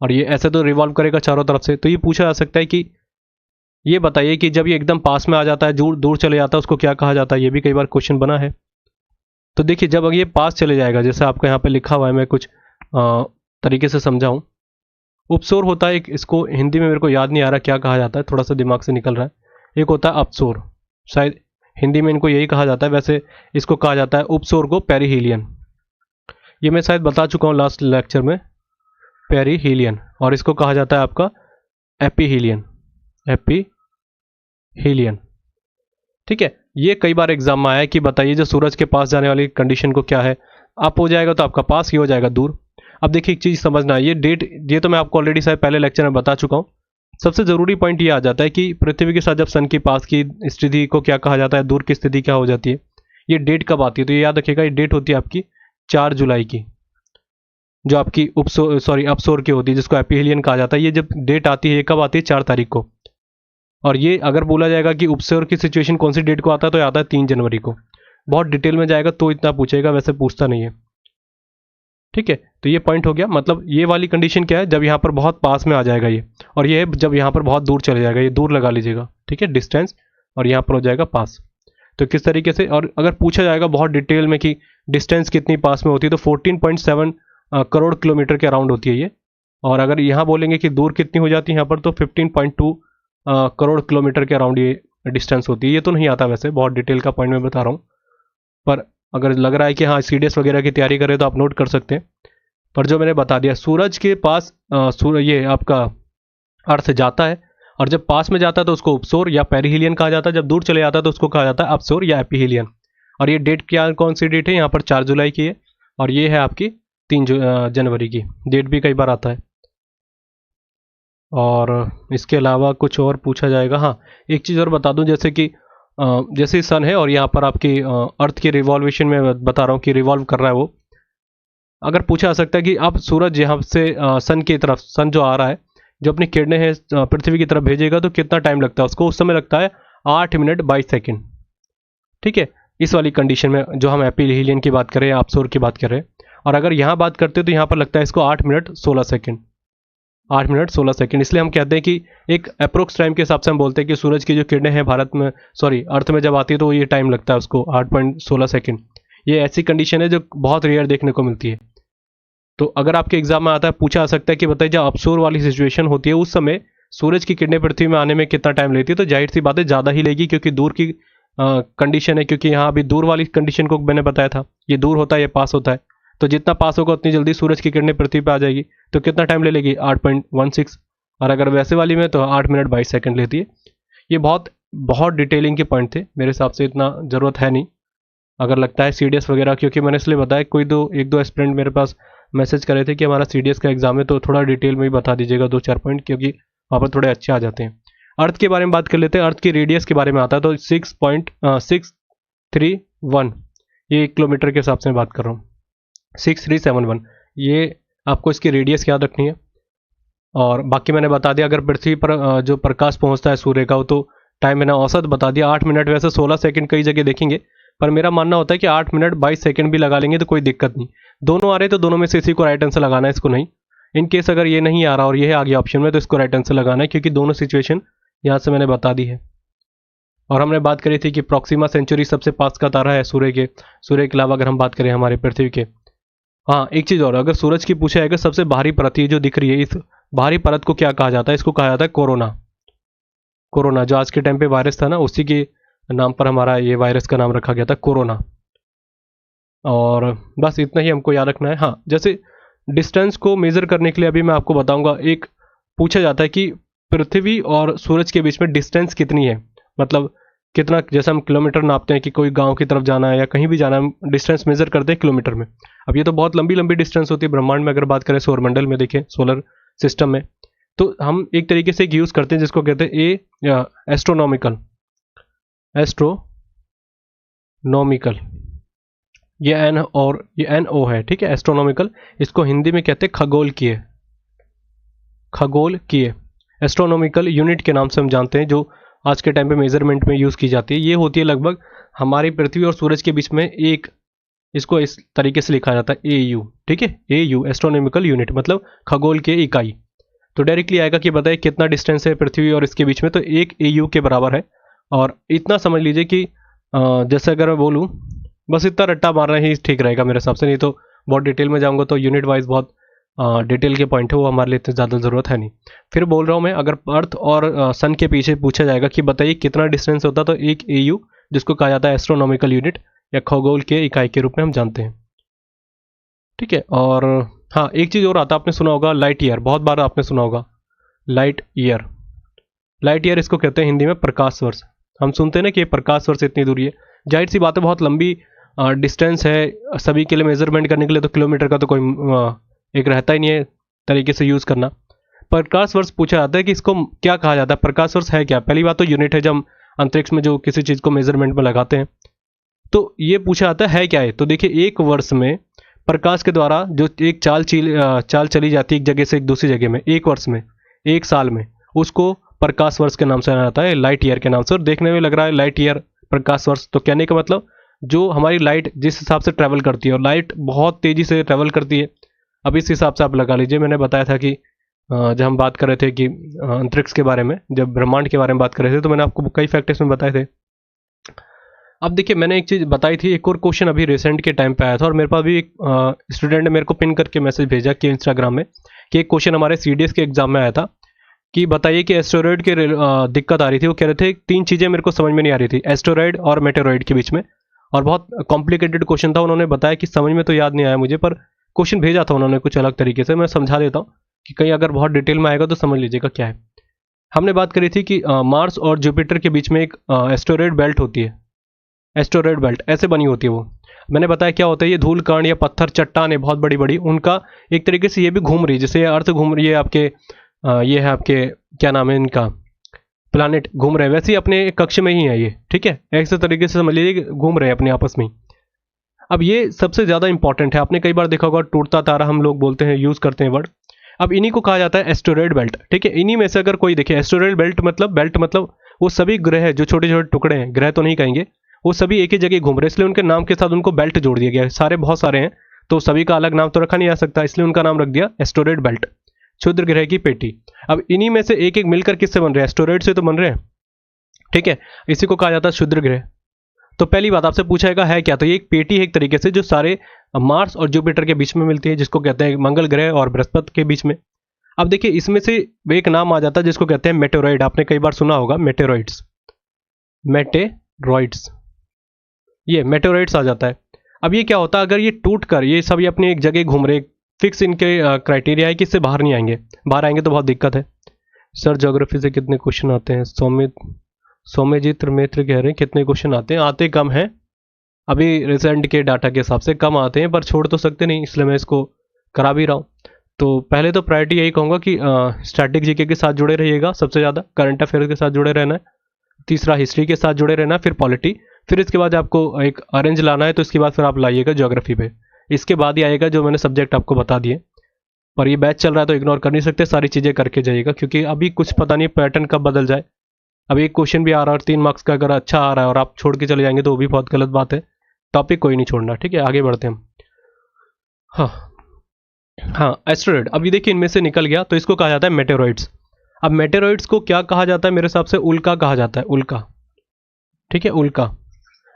और ये ऐसे तो रिवॉल्व करेगा चारों तरफ से, तो ये पूछा जा सकता है कि ये बताइए कि जब ये एकदम पास में आ जाता है, दूर दूर चले जाता है, उसको क्या कहा जाता है। ये भी कई बार क्वेश्चन बना है। तो देखिए जब ये पास चले जाएगा, जैसे आपको यहाँ पे लिखा हुआ है, मैं कुछ तरीके से समझाऊँ। उपसोर होता है एक, इसको हिंदी में मेरे को याद नहीं आ रहा क्या कहा जाता है, थोड़ा सा दिमाग से निकल रहा है। एक होता है अपसोर, शायद हिंदी में इनको यही कहा जाता है, वैसे इसको कहा जाता है उपसोर को पेरीहीलियन। ये मैं शायद बता चुका हूँ लास्ट लेक्चर में, पेरीहीलियन। और इसको कहा जाता है आपका एपीहीलियन, एपीहीलियन। ठीक है, ये कई बार एग्जाम में आया है कि बताइए जो सूरज के पास जाने वाली कंडीशन को क्या है। अप हो जाएगा तो आपका पास, ही हो जाएगा दूर। अब देखिए एक चीज़ समझना है, ये डेट ये तो मैं आपको ऑलरेडी शायद पहले लेक्चर में बता चुका हूँ। सबसे ज़रूरी पॉइंट ये आ जाता है कि पृथ्वी के साथ जब सन के पास की स्थिति को क्या कहा जाता है, दूर की स्थिति क्या हो जाती है। ये डेट कब आती है, तो ये याद रखिएगा, ये डेट होती है आपकी 4 जुलाई की, जो आपकी अपसोर की होती है, जिसको एपीहीलियन कहा जाता है। ये जब डेट आती है, ये कब आती है, 4 तारीख को। और ये अगर बोला जाएगा कि उपसोर की सिचुएशन कौन सी डेट को आता है, तो आता है 3 जनवरी को। बहुत डिटेल में जाएगा तो इतना पूछेगा, वैसे पूछता नहीं है। ठीक है, तो ये पॉइंट हो गया। मतलब ये वाली कंडीशन क्या है, जब यहाँ पर बहुत पास में आ जाएगा ये, और ये है जब यहाँ पर बहुत दूर चले जाएगा, ये दूर लगा लीजिएगा। ठीक है, डिस्टेंस, और यहाँ पर हो जाएगा पास। तो किस तरीके से, और अगर पूछा जाएगा बहुत डिटेल में कि डिस्टेंस कितनी पास में होती है, तो 14.7 करोड़ किलोमीटर के अराउंड होती है ये। और अगर यहाँ बोलेंगे कि दूर कितनी हो जाती है यहाँ पर, तो 15.2 करोड़ किलोमीटर के अराउंड ये डिस्टेंस होती है। ये तो नहीं आता वैसे, बहुत डिटेल का पॉइंट मैं बता रहा हूँ, पर अगर लग रहा है कि हाँ सीडीएस वगैरह की तैयारी करें तो आप नोट कर सकते हैं। पर जो मैंने बता दिया, सूरज के पास ये आपका अर्थ जाता है, और जब पास में जाता है तो उसको उपसोर या पेरीहीलियन कहा जाता है, जब दूर चले जाता है तो उसको कहा जाता है अपसोर या एपीहीलियन। और ये डेट क्या, कौन सी डेट है, यहाँ पर 4 जुलाई की है, और ये है आपकी 3 जनवरी की। डेट भी कई बार आता है। और इसके अलावा कुछ और पूछा जाएगा। हाँ, एक चीज़ और बता दूं, जैसे कि जैसे सन है और यहाँ पर आपकी अर्थ की रिवॉल्वेशन में बता रहा हूँ कि रिवॉल्व कर रहा है वो। अगर पूछा जा सकता है कि अब सूरज यहाँ से सन की तरफ, सन जो आ रहा है, जो अपनी किरणें हैं पृथ्वी की तरफ भेजेगा, तो कितना टाइम लगता है उसको। उस समय लगता है 8 मिनट 22 सेकेंड। ठीक है, इस वाली कंडीशन में जो हम एपीहीलियन की बात करें, अपसोर की बात करें। और अगर यहाँ बात करते हैं तो यहाँ पर लगता है इसको 8 मिनट 16 सेकेंड। 8 मिनट 16 सेकेंड, इसलिए हम कहते हैं कि एक अप्रोक्स टाइम के हिसाब से हम बोलते हैं कि सूरज की जो किरणें हैं भारत में, अर्थ में जब आती है तो ये टाइम लगता है उसको 8.16 सेकेंड। ये ऐसी कंडीशन है जो बहुत रेयर देखने को मिलती है। तो अगर आपके एग्जाम में आता है, पूछा जा सकता है कि बताइए जब अपसोर वाली सिचुएशन होती है उस समय सूरज की किरणें पृथ्वी में आने में कितना टाइम लेती है, तो जाहिर सी बात है ज़्यादा ही लेगी, क्योंकि दूर की कंडीशन है। क्योंकि यहाँ अभी दूर वाली कंडीशन को मैंने बताया था, ये दूर होता है, ये पास होता है। तो जितना पास होगा उतनी जल्दी सूरज की किरणें पृथ्वी पे आ जाएगी। तो कितना टाइम ले लेगी, 8.16। और अगर वैसे वाली में तो 8 मिनट 22 सेकंड लेती है। ये बहुत बहुत डिटेलिंग के पॉइंट थे, मेरे हिसाब से इतना ज़रूरत है नहीं। अगर लगता है सीडीएस वगैरह, क्योंकि मैंने इसलिए बताया, एक दो एस्पिरेंट मेरे पास मैसेज करे थे कि हमारा सीडीएस का एग्जाम है, तो थोड़ा डिटेल में ही बता दीजिएगा 2-4 पॉइंट, क्योंकि वहाँ पर थोड़े अच्छे आ जाते हैं। अर्थ के बारे में बात कर लेते हैं। अर्थ की रेडियस के बारे में आता है, तो 6.631, ये किलोमीटर के हिसाब से मैं बात कर रहा हूँ, 6371। ये आपको इसकी रेडियस याद रखनी है। और बाकी मैंने बता दिया, अगर पृथ्वी पर जो प्रकाश पहुंचता है सूर्य का, तो टाइम मैंने औसत बता दिया 8 मिनट। वैसे 16 सेकंड कई जगह देखेंगे, पर मेरा मानना होता है कि 8 मिनट 22 सेकंड भी लगा लेंगे तो कोई दिक्कत नहीं। दोनों आ रहे तो दोनों में से इसी को राइट आंसर लगाना है, इसको नहीं। इन केस अगर ये नहीं आ रहा और ये आ गया ऑप्शन में, तो इसको राइट आंसर लगाना है, क्योंकि दोनों सिचुएशन यहाँ से मैंने बता दी है। और हमने बात करी थी कि प्रॉक्सिमा सेंचुरी सबसे पास का तारा है सूर्य के अलावा, अगर हम बात करें हमारे पृथ्वी के। हाँ, एक चीज़ और, अगर सूरज की पूछा जाएगा सबसे बाहरी परत ये जो दिख रही है, इस बाहरी परत को क्या कहा जाता है, इसको कहा जाता है कोरोना। जो आज के टाइम पे वायरस था ना, उसी के नाम पर हमारा ये वायरस का नाम रखा गया था, कोरोना। और बस इतना ही हमको याद रखना है। हाँ, जैसे डिस्टेंस को मेज़र करने के लिए अभी मैं आपको बताऊंगा, एक पूछा जाता है कि पृथ्वी और सूरज के बीच में डिस्टेंस कितनी है, मतलब कितना, जैसे हम किलोमीटर नापते हैं कि कोई गांव की तरफ जाना है या कहीं भी जाना है, हम डिस्टेंस मेजर करते हैं किलोमीटर में। अब ये तो बहुत लंबी लंबी डिस्टेंस होती है ब्रह्मांड में, अगर बात करें सौरमंडल में देखें, सोलर सिस्टम में, तो हम एक तरीके से एक यूज़ करते हैं जिसको कहते हैं एस्ट्रोनॉमिकल, एस्ट्रोनॉमिकल, ये एन और ये एन ओ है, ठीक है, एस्ट्रोनॉमिकल। इसको हिंदी में कहते हैं खगोलकीय, खगोलकीय एस्ट्रोनॉमिकल यूनिट के नाम से हम जानते हैं, जो आज के टाइम पे मेजरमेंट में यूज़ की जाती है। ये होती है लगभग हमारी पृथ्वी और सूरज के बीच में एक, इसको इस तरीके से लिखा जाता है AU, ठीक है, AU एस्ट्रोनॉमिकल यूनिट मतलब खगोल के इकाई। तो डायरेक्टली आएगा कि बताइए कितना डिस्टेंस है पृथ्वी और इसके बीच में, तो 1 AU के बराबर है। और इतना समझ लीजिए कि जैसे अगर मैं बोलूँ, बस इतना रट्टा मारना ही ठीक रहेगा मेरे हिसाब से, नहीं तो बहुत डिटेल में जाऊँगा तो यूनिट वाइज बहुत डिटेल के पॉइंट है, वो हमारे लिए इतनी ज़्यादा ज़रूरत है नहीं। फिर बोल रहा हूँ मैं, अगर अर्थ और सन के पीछे पूछा जाएगा कि बताइए कितना डिस्टेंस होता, तो 1 AU, जिसको कहा जाता है एस्ट्रोनॉमिकल यूनिट या खगोल के इकाई के रूप में हम जानते हैं, ठीक है। और हाँ, एक चीज़ और आता, आपने सुना होगा लाइट ईयर, बहुत बार आपने सुना होगा लाइट ईयर। लाइट ईयर इसको कहते हैं हिंदी में प्रकाश वर्ष। हम सुनते हैं ना कि प्रकाश वर्ष इतनी दूरी है, जाहिर सी बात है बहुत लंबी डिस्टेंस है, सभी के लिए मेजरमेंट करने के लिए तो किलोमीटर का तो कोई एक रहता ही नहीं है तरीके से यूज़ करना। प्रकाश वर्ष पूछा जाता है कि इसको क्या कहा जाता है, प्रकाश वर्ष है क्या। पहली बात तो यूनिट है, जब हम अंतरिक्ष में जो किसी चीज़ को मेजरमेंट में लगाते हैं, तो ये पूछा जाता है क्या है। तो देखिए, एक वर्ष में प्रकाश के द्वारा जो एक चाल चली जाती है एक जगह से एक दूसरी जगह में, एक वर्ष में, एक साल में, उसको प्रकाश वर्ष के नाम से जाना जाता है, लाइट ईयर के नाम से। और देखने में लग रहा है लाइट ईयर प्रकाश वर्ष, तो कहने का मतलब जो हमारी लाइट जिस हिसाब से ट्रैवल करती है, और लाइट बहुत तेज़ी से ट्रैवल करती है। अब इस हिसाब से आप लगा लीजिए, मैंने बताया था कि जब हम बात कर रहे थे कि अंतरिक्ष के बारे में, जब ब्रह्मांड के बारे में बात कर रहे थे, तो मैंने आपको कई फैक्ट इसमें बताए थे। अब देखिए, मैंने एक चीज़ बताई थी, एक और क्वेश्चन अभी रिसेंट के टाइम पे आया था, और मेरे पास भी एक स्टूडेंट ने मेरे को पिन करके मैसेज भेजा कि इंस्टाग्राम में, कि एक क्वेश्चन हमारे CDS के एग्जाम में आया था कि बताइए कि एस्टेरॉयड के दिक्कत आ रही थी। वो कह रहे थे 3 चीज़ें मेरे को समझ में नहीं आ रही थी एस्टेरॉयड और मेटेरॉयड के बीच में, और बहुत कॉम्प्लिकेटेड क्वेश्चन था। उन्होंने बताया कि समझ में तो याद नहीं आया मुझे, पर क्वेश्चन भेजा था उन्होंने कुछ अलग तरीके से। मैं समझा देता हूँ कि कहीं अगर बहुत डिटेल में आएगा तो समझ लीजिएगा क्या है। हमने बात करी थी कि मार्स और जुपिटर के बीच में एक एस्टेरॉयड बेल्ट होती है, एस्टेरॉयड बेल्ट ऐसे बनी होती है। वो मैंने बताया क्या होता है, ये धूल कण या पत्थर चट्टान है बहुत बड़ी बड़ी, उनका एक तरीके से ये भी घूम रही है, जैसे अर्थ घूम रही है आपके, ये है आपके क्या नाम है इनका, प्लानिट घूम रहे हैं, वैसे ही अपने कक्ष में ही है ये, ठीक है, ऐसे तरीके से समझ लीजिए घूम रहे हैं अपने आपस में। अब ये सबसे ज़्यादा इंपॉर्टेंट है, आपने कई बार देखा होगा टूटता तारा हम लोग बोलते हैं, यूज़ करते हैं वर्ड। अब इन्हीं को कहा जाता है एस्टेरॉयड बेल्ट, ठीक है। इन्हीं में से अगर कोई देखे, एस्टेरॉयड बेल्ट मतलब वो सभी ग्रह जो छोटे छोटे टुकड़े हैं, ग्रह तो नहीं कहेंगे, वो सभी एक ही जगह घूम रहे हैं, इसलिए उनके नाम के साथ उनको बेल्ट जोड़ दिया गया है। सारे बहुत सारे हैं तो सभी का अलग नाम तो रखा नहीं जा सकता, इसलिए उनका नाम रख दिया एस्टेरॉयड बेल्ट, क्षुद्र ग्रह की पेटी। अब इन्हीं में से एक एक मिलकर किससे बन रहे हैं, एस्टेरॉयड से तो बन रहे हैं, ठीक है, इसी को कहा जाता है क्षुद्र ग्रह। तो पहली बात आपसे पूछा जाएगा है क्या, तो ये एक पेटी है एक तरीके से, जो सारे मार्स और जुपिटर के बीच में मिलती है, जिसको कहते हैं मंगल ग्रह और बृहस्पति के बीच में। अब देखिए, इसमें से एक नाम आ जाता है जिसको कहते हैं मेटेरॉइड, आपने कई बार सुना होगा मेटेरॉइड्स, मेटेरॉइड्स, ये मेटेरॉइड्स आ जाता है। अब ये क्या होता है, अगर ये टूट कर ये सब ये अपनी एक जगह घूम रहे, फिक्स इनके क्राइटेरिया है कि इससे बाहर नहीं आएंगे, बाहर आएंगे तो बहुत दिक्कत है। सर ज्योग्राफी से कितने क्वेश्चन आते हैं, सौम्यजित मित्र कह रहे हैं कितने क्वेश्चन आते हैं, आते कम हैं अभी रिसेंट के डाटा के हिसाब से, कम आते हैं, पर छोड़ तो सकते नहीं, इसलिए मैं इसको करा भी रहा हूँ। तो पहले तो प्रायोरिटी यही कहूँगा कि स्टैटिक जीके के साथ जुड़े रहिएगा, सबसे ज़्यादा करंट अफेयर के साथ जुड़े रहना है, तीसरा हिस्ट्री के साथ जुड़े रहना, फिर पॉलिटी, फिर इसके बाद आपको एक अरेंज लाना है, तो इसके बाद फिर आप लाइएगा ज्योग्राफी पे, इसके बाद ही आएगा जो मैंने सब्जेक्ट आपको बता दिए। पर ये बैच चल रहा है तो इग्नोर कर नहीं सकते, सारी चीज़ें करके जाइएगा, क्योंकि अभी कुछ पता नहीं पैटर्न कब बदल जाए। अब एक क्वेश्चन भी आ रहा है और 3 मार्क्स का अगर अच्छा आ रहा है और आप छोड़ के चले जाएंगे तो वो भी बहुत गलत बात है। टॉपिक कोई नहीं छोड़ना, ठीक है, आगे बढ़ते हैं हम। हाँ एस्टेरॉयड, अब ये देखिए इनमें से निकल गया, तो इसको कहा जाता है मेटेरॉइड्स। अब मेटेरॉइड्स को क्या कहा जाता है, मेरे हिसाब से उल्का कहा जाता है, उल्का, ठीक है, उल्का।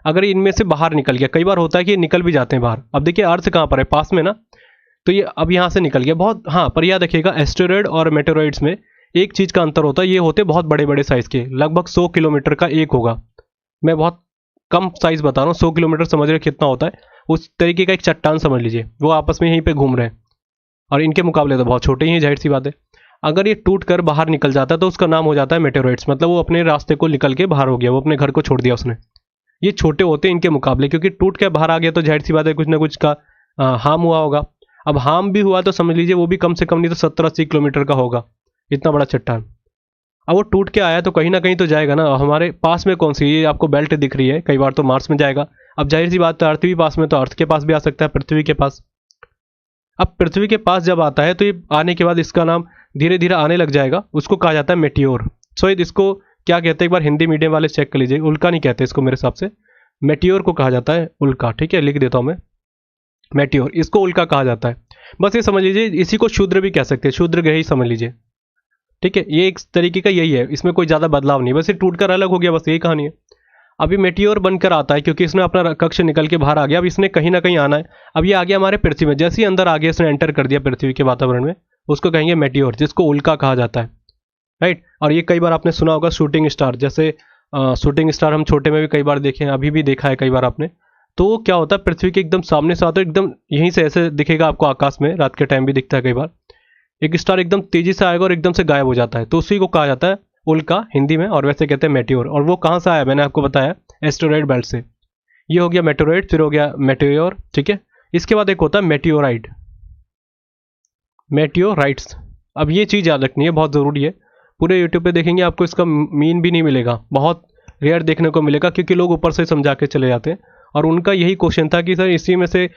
अगर इनमें से बाहर निकल गया, कई बार होता है कि निकल भी जाते हैं बाहर। अब देखिए अर्थ कहाँ पर है, पास में ना, तो ये अब यहाँ से निकल गया बहुत, हाँ, पर याद रखिएगा एस्टेरॉयड और मेटेरॉइड्स में एक चीज़ का अंतर होता है, ये होते बहुत बड़े बड़े साइज़ के, लगभग 100 किलोमीटर का एक होगा, मैं बहुत कम साइज़ बता रहा हूँ, 100 किलोमीटर समझ रहे कितना होता है, उस तरीके का एक चट्टान समझ लीजिए, वो आपस में यहीं पे घूम रहे हैं, और इनके मुकाबले तो बहुत छोटे ही हैं, जाहिर सी बात है। अगर ये टूट कर बाहर निकल जाता है तो उसका नाम हो जाता है मेटेरोइड्स, मतलब वो अपने रास्ते को निकल के बाहर हो गया, वो अपने घर को छोड़ दिया उसने। ये छोटे होते हैं इनके मुकाबले, क्योंकि टूट के बाहर आ गया तो जाहिर सी बात है कुछ ना कुछ का हार्म हुआ होगा। अब हार्म भी हुआ तो समझ लीजिए वो भी कम से कम नहीं तो 70-80 किलोमीटर का होगा, इतना बड़ा चट्टान। अब वो टूट के आया तो कहीं ना कहीं तो जाएगा ना। हमारे पास में कौन सी, ये आपको बेल्ट दिख रही है, कई बार तो मार्स में जाएगा। अब जाहिर सी बात है अर्थ भी पास में, तो अर्थ के पास भी आ सकता है, पृथ्वी के पास। अब पृथ्वी के पास जब आता है तो ये आने के बाद इसका नाम धीरे धीरे आने लग जाएगा, उसको कहा जाता है मेटियोर। सो इसको क्या कहते हैं, एक बार हिंदी मीडियम वाले चेक कर लीजिए, उल्का नहीं कहते इसको मेरे हिसाब से, मेटियोर को कहा जाता है उल्का। ठीक है, लिख देता हूँ मैं, मेटियोर, इसको उल्का कहा जाता है। बस ये समझ लीजिए, इसी को शूद्र भी कह सकते हैं, शूद्र ग्रह ही समझ लीजिए। ठीक है, ये एक तरीके का यही है, इसमें कोई ज़्यादा बदलाव नहीं, बस ये टूटकर अलग हो गया, बस यही कहानी है। अभी मेटियोर बनकर आता है क्योंकि इसने अपना कक्ष निकल के बाहर आ गया, अब इसने कहीं ना कहीं आना है। अब ये आ गया हमारे पृथ्वी में, जैसे ही अंदर आ गया इसने एंटर कर दिया पृथ्वी के वातावरण में, उसको कहेंगे मेटियोर, जिसको उल्का कहा जाता है। राइट, और ये कई बार आपने सुना होगा शूटिंग स्टार, जैसे शूटिंग स्टार हम छोटे में भी कई बार देखे हैं, अभी भी देखा है कई बार आपने। तो क्या होता है, पृथ्वी के एकदम सामने से आता है, एकदम यहीं से ऐसे दिखेगा आपको आकाश में, रात के टाइम भी दिखता है कई बार, एक स्टार एकदम तेजी से आएगा और एकदम से गायब हो जाता है, तो उसी को कहा जाता है उल्का हिंदी में, और वैसे कहते हैं मेटियोर। और वो कहाँ से आया, मैंने आपको बताया एस्टेरॉयड बेल्ट से। ये हो गया मेटेरोइड, फिर हो गया मेटियोर। ठीक है, इसके बाद एक होता है मेटियोराइड, मेटियोराइट्स। अब ये चीज़ याद रखनी है, बहुत ज़रूरी है। पूरे यूट्यूब पे देखेंगे आपको इसका मीन भी नहीं मिलेगा, बहुत रेयर देखने को मिलेगा, क्योंकि लोग ऊपर से समझा के चले जाते हैं। और उनका यही क्वेश्चन था कि सर इसी में से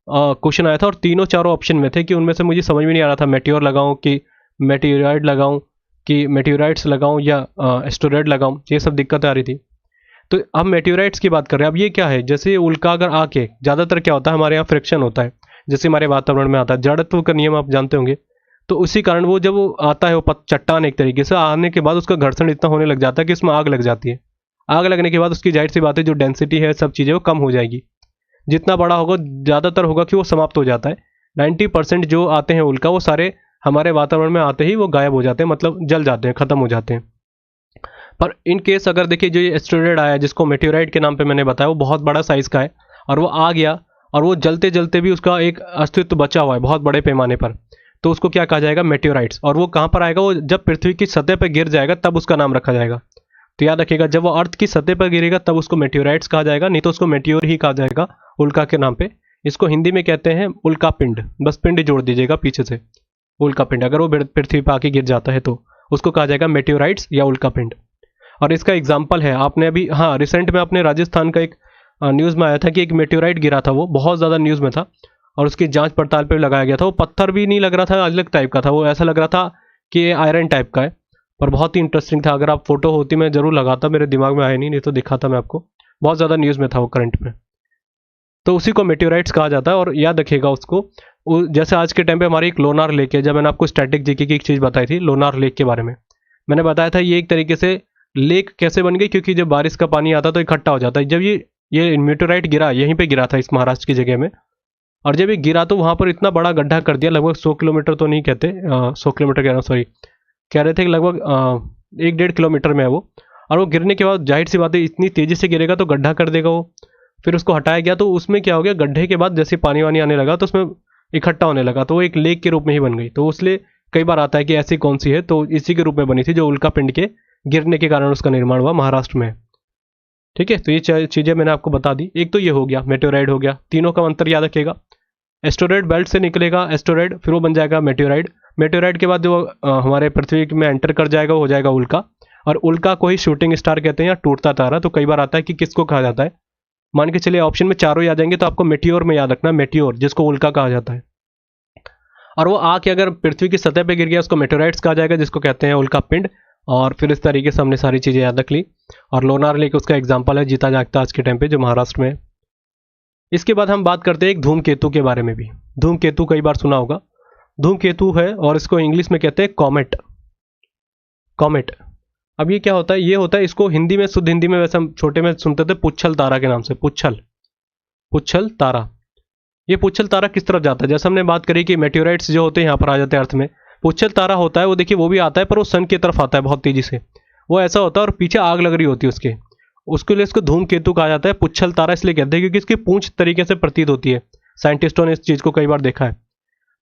क्वेश्चन आया था, और तीनों चारों ऑप्शन में थे कि उनमें से मुझे समझ में नहीं आ रहा था, मेटियोर लगाऊं कि मेटियोराइड लगाऊं कि मेटियोराइट्स लगाऊं या एस्टेरॉयड लगाऊं, ये सब दिक्कतें आ रही थी। तो हम मेटियोराइट्स की बात कर रहे हैं। अब ये क्या है, जैसे उल्का अगर आके, ज़्यादातर क्या होता है हमारे यहाँ फ्रिक्शन होता है, जैसे हमारे वातावरण में आता है, जड़त्व का नियम आप जानते होंगे, तो उसी कारण वो जब वो आता है, वो चट्टान एक तरीके से आने के बाद उसका घर्षण इतना होने लग जाता है कि उसमें आग लग जाती है। आग लगने के बाद उसकी जाहिर सी बात है जो डेंसिटी है, सब चीज़ें वो कम हो जाएगी, जितना बड़ा होगा ज़्यादातर होगा कि वो समाप्त हो जाता है। 90% जो आते हैं उल्का, वो सारे हमारे वातावरण में आते ही वो गायब हो जाते हैं, मतलब जल जाते हैं, ख़त्म हो जाते हैं। पर इन केस अगर देखिए जो ये एस्टेरॉयड आया, जिसको मेटियोराइड के नाम पे मैंने बताया, वो बहुत बड़ा साइज़ का है, और वो आ गया और वो जलते जलते भी उसका एक अस्तित्व बचा हुआ है बहुत बड़े पैमाने पर, तो उसको क्या कहा जाएगा, मेटियोराइट्स। और वो कहाँ पर आएगा, वो जब पृथ्वी की सतह पर गिर जाएगा तब उसका नाम रखा जाएगा। तो याद रखिएगा, जब वो अर्थ की सतह पर गिरेगा तब उसको मेटियोराइट्स कहा जाएगा, नहीं तो उसको मेटियोर ही कहा जाएगा उल्का के नाम पे। इसको हिंदी में कहते हैं उल्का पिंड, बस पिंड जोड़ दीजिएगा पीछे से, उल्का पिंड। अगर वो पृथ्वी पर आके गिर जाता है तो उसको कहा जाएगा मेटियोराइट्स या उल्का पिंड। और इसका एग्जाम्पल है, आपने अभी, हाँ, रिसेंट में अपने राजस्थान का एक न्यूज़ में आया था कि एक मेटियोराइट गिरा था, वो बहुत ज़्यादा न्यूज़ में था, और उसकी जांच पड़ताल पे लगाया गया था। वो पत्थर भी नहीं लग रहा था अलग टाइप का था, वो ऐसा लग रहा था कि ये आयरन टाइप का है, पर बहुत ही इंटरेस्टिंग था। अगर आप फोटो होती मैं ज़रूर लगाता, मेरे दिमाग में आया नहीं तो दिखाता मैं आपको, बहुत ज़्यादा न्यूज़ में था वो करंट में। तो उसी को मेटियोराइट्स कहा जाता है। और याद रखिएगा उसको, जैसे आज के टाइम पे हमारी एक लोनार लेक है, जब मैंने आपको स्टैटिक जीके की एक चीज़ बताई थी लोनार लेक के बारे में, मैंने बताया था ये एक तरीके से लेक कैसे बन गई, क्योंकि जब बारिश का पानी आता तो इकट्ठा हो जाता है। जब ये मेटेराइट गिरा, यहीं पे गिरा था इस महाराष्ट्र की जगह में, और जब ये गिरा तो वहाँ पर इतना बड़ा गड्ढा कर दिया, लगभग 100 किलोमीटर तो नहीं कहते, 100 किलोमीटर कह रहा हूँ, सॉरी, कह रहे थे कि लगभग 1-1.5 किलोमीटर में है वो। और वो गिरने के बाद जाहिर सी बात है इतनी तेज़ी से गिरेगा तो गड्ढा कर देगा वो। फिर उसको हटाया गया तो उसमें क्या हो गया, गड्ढे के बाद जैसे पानी वानी आने लगा तो उसमें इकट्ठा होने लगा, तो वो एक लेक के रूप में ही बन गई। तो इसलिए कई बार आता है कि ऐसी कौन सी है, तो इसी के रूप में बनी थी, जो उल्का पिंड के गिरने के कारण उसका निर्माण हुआ महाराष्ट्र में। ठीक है, तो ये चीज़ें मैंने आपको बता दी। एक तो ये हो गया, मेटेराइड हो गया, तीनों का अंतर याद रखिएगा। एस्टेरॉयड बेल्ट से निकलेगा एस्टेरॉयड, फिर वो बन जाएगा मेटेराइड। मेटेराइड के बाद जो हमारे पृथ्वी में एंटर कर जाएगा वो हो जाएगा उल्का। और उल्का को ही शूटिंग स्टार कहते हैं या टूटता तारा। तो कई बार आता है कि किसको कहा जाता है, मान के चलिए ऑप्शन में चारों ही आ जाएंगे तो आपको मेटियोर में याद रखना, मेटियोर जिसको उल्का कहा जाता है। और वो आके अगर पृथ्वी की सतह पे गिर गया उसको मेटेराइट्स कहा जाएगा, जिसको कहते हैं उल्का पिंड। और फिर इस तरीके से हमने सारी चीज़ें याद रख ली। और लोनार लेक उसका एग्जाम्पल है, जीता जागता आज के टाइम पे, जो महाराष्ट्र में है। इसके बाद हम बात करते हैं एक धूमकेतु के बारे में भी। धूमकेतु कई बार सुना होगा, धूमकेतु है और इसको इंग्लिश में कहते हैं कॉमेट। कॉमेट, अब ये क्या होता है, ये होता है, इसको हिंदी में, शुद्ध हिंदी में वैसे हम छोटे में सुनते थे पुच्छल तारा के नाम से, पुच्छल तारा। ये पुच्छल तारा किस तरफ जाता है, जैसे हमने बात करी कि मेटेराइट्स जो होते हैं यहाँ पर आ जाते हैं अर्थ में, पुच्छल तारा होता है वो, देखिए वो भी आता है पर वो सन की तरफ आता है बहुत तेजी से, वो ऐसा होता है और पीछे आग लग रही होती है उसके लिए इसको धूमकेतु कहा जाता है। पुच्छल तारा इसलिए कहते हैं क्योंकि इसकी पूंछ तरीके से प्रतीत होती है, साइंटिस्टों ने इस चीज़ को कई बार देखा है।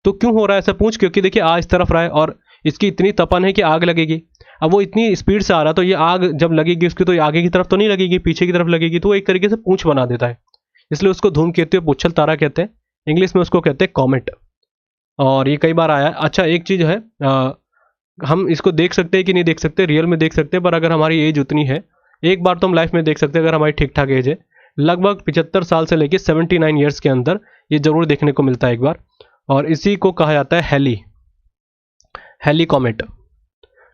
तो क्यों हो रहा है ऐसा पूंछ, क्योंकि देखिए आ इस तरफ रहा है और इसकी इतनी तपन है कि आग लगेगी। अब वो इतनी स्पीड से आ रहा, तो ये आग जब लगेगी उसकी तो आगे की तरफ तो नहीं लगेगी, पीछे की तरफ लगेगी, तो वो एक तरीके से पूंछ बना देता है, इसलिए उसको धूमकेतु या पुच्छल तारा कहते हैं। इंग्लिश में उसको कहते हैं कॉमेट, और ये कई बार आया है। अच्छा, एक चीज़ है, हम इसको देख सकते हैं कि नहीं देख सकते, रियल में देख सकते हैं, पर अगर हमारी एज उतनी है, एक बार तो हम लाइफ में देख सकते हैं अगर हमारी ठीक ठाक एज है, लगभग 75 साल से लेकर 79 ईयर्स के अंदर ये जरूर देखने को मिलता है एक बार, और इसी को कहा जाता है हेली कॉमेट।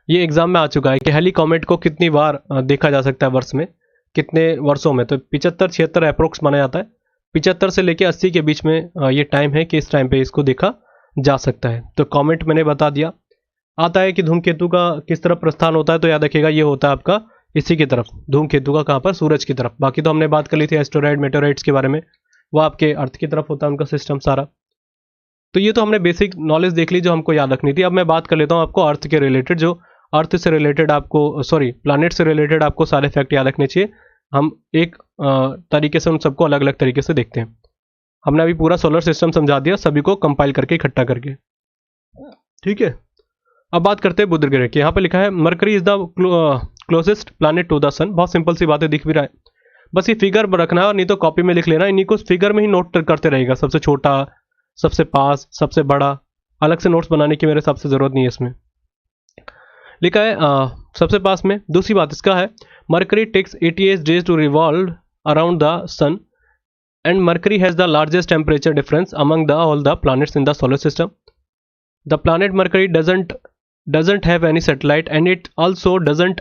ये एग्जाम में आ चुका है कि हेली कॉमेट को कितनी बार देखा जा सकता है वर्ष में, कितने वर्षों में, तो 75-76 अप्रोक्स माना जाता है। 75 से लेकर 80 के बीच में ये टाइम है कि इस टाइम पे इसको देखा जा सकता है। तो कॉमेट मैंने बता दिया। आता है कि धूमकेतु का किस तरफ प्रस्थान होता है, तो याद रखिएगा ये होता है आपका इसी की तरफ, धूमकेतु का कहाँ पर, सूरज की तरफ। बाकी तो हमने बात कर ली थी एस्टेरॉयड मेटेओराइट्स के बारे में, वो आपके अर्थ की तरफ होता है उनका सिस्टम सारा। तो ये तो हमने बेसिक नॉलेज देख ली जो हमको याद रखनी थी। अब मैं बात कर लेता हूँ आपको अर्थ के रिलेटेड, जो अर्थ से रिलेटेड आपको, सॉरी प्लैनेट से रिलेटेड आपको सारे फैक्ट याद रखने चाहिए। हम एक तरीके से उन सबको अलग अलग तरीके से देखते हैं। हमने अभी पूरा सोलर सिस्टम समझा दिया सभी को कंपाइल करके, इकट्ठा करके, ठीक है। अब बात करते हैं बुध ग्रह की। यहाँ पे लिखा है Mercury is the closest planet to the sun. बहुत सिंपल सी बातें दिख भी रहा है, बस ये फिगर रखना है, और नहीं तो कॉपी में लिख लेना, इन्हीं को फिगर में ही नोट करते रहेगा, सबसे छोटा, सबसे पास, सबसे बड़ा। अलग से नोट्स बनाने की मेरे हिसाब से जरूरत नहीं है इसमें। लिखा है सबसे पास में। दूसरी बात इसका है Mercury takes 88 days to revolve around the sun and Mercury has the largest temperature difference among the all the planets in the solar system. The planet Mercury doesn't have any satellite and it also doesn't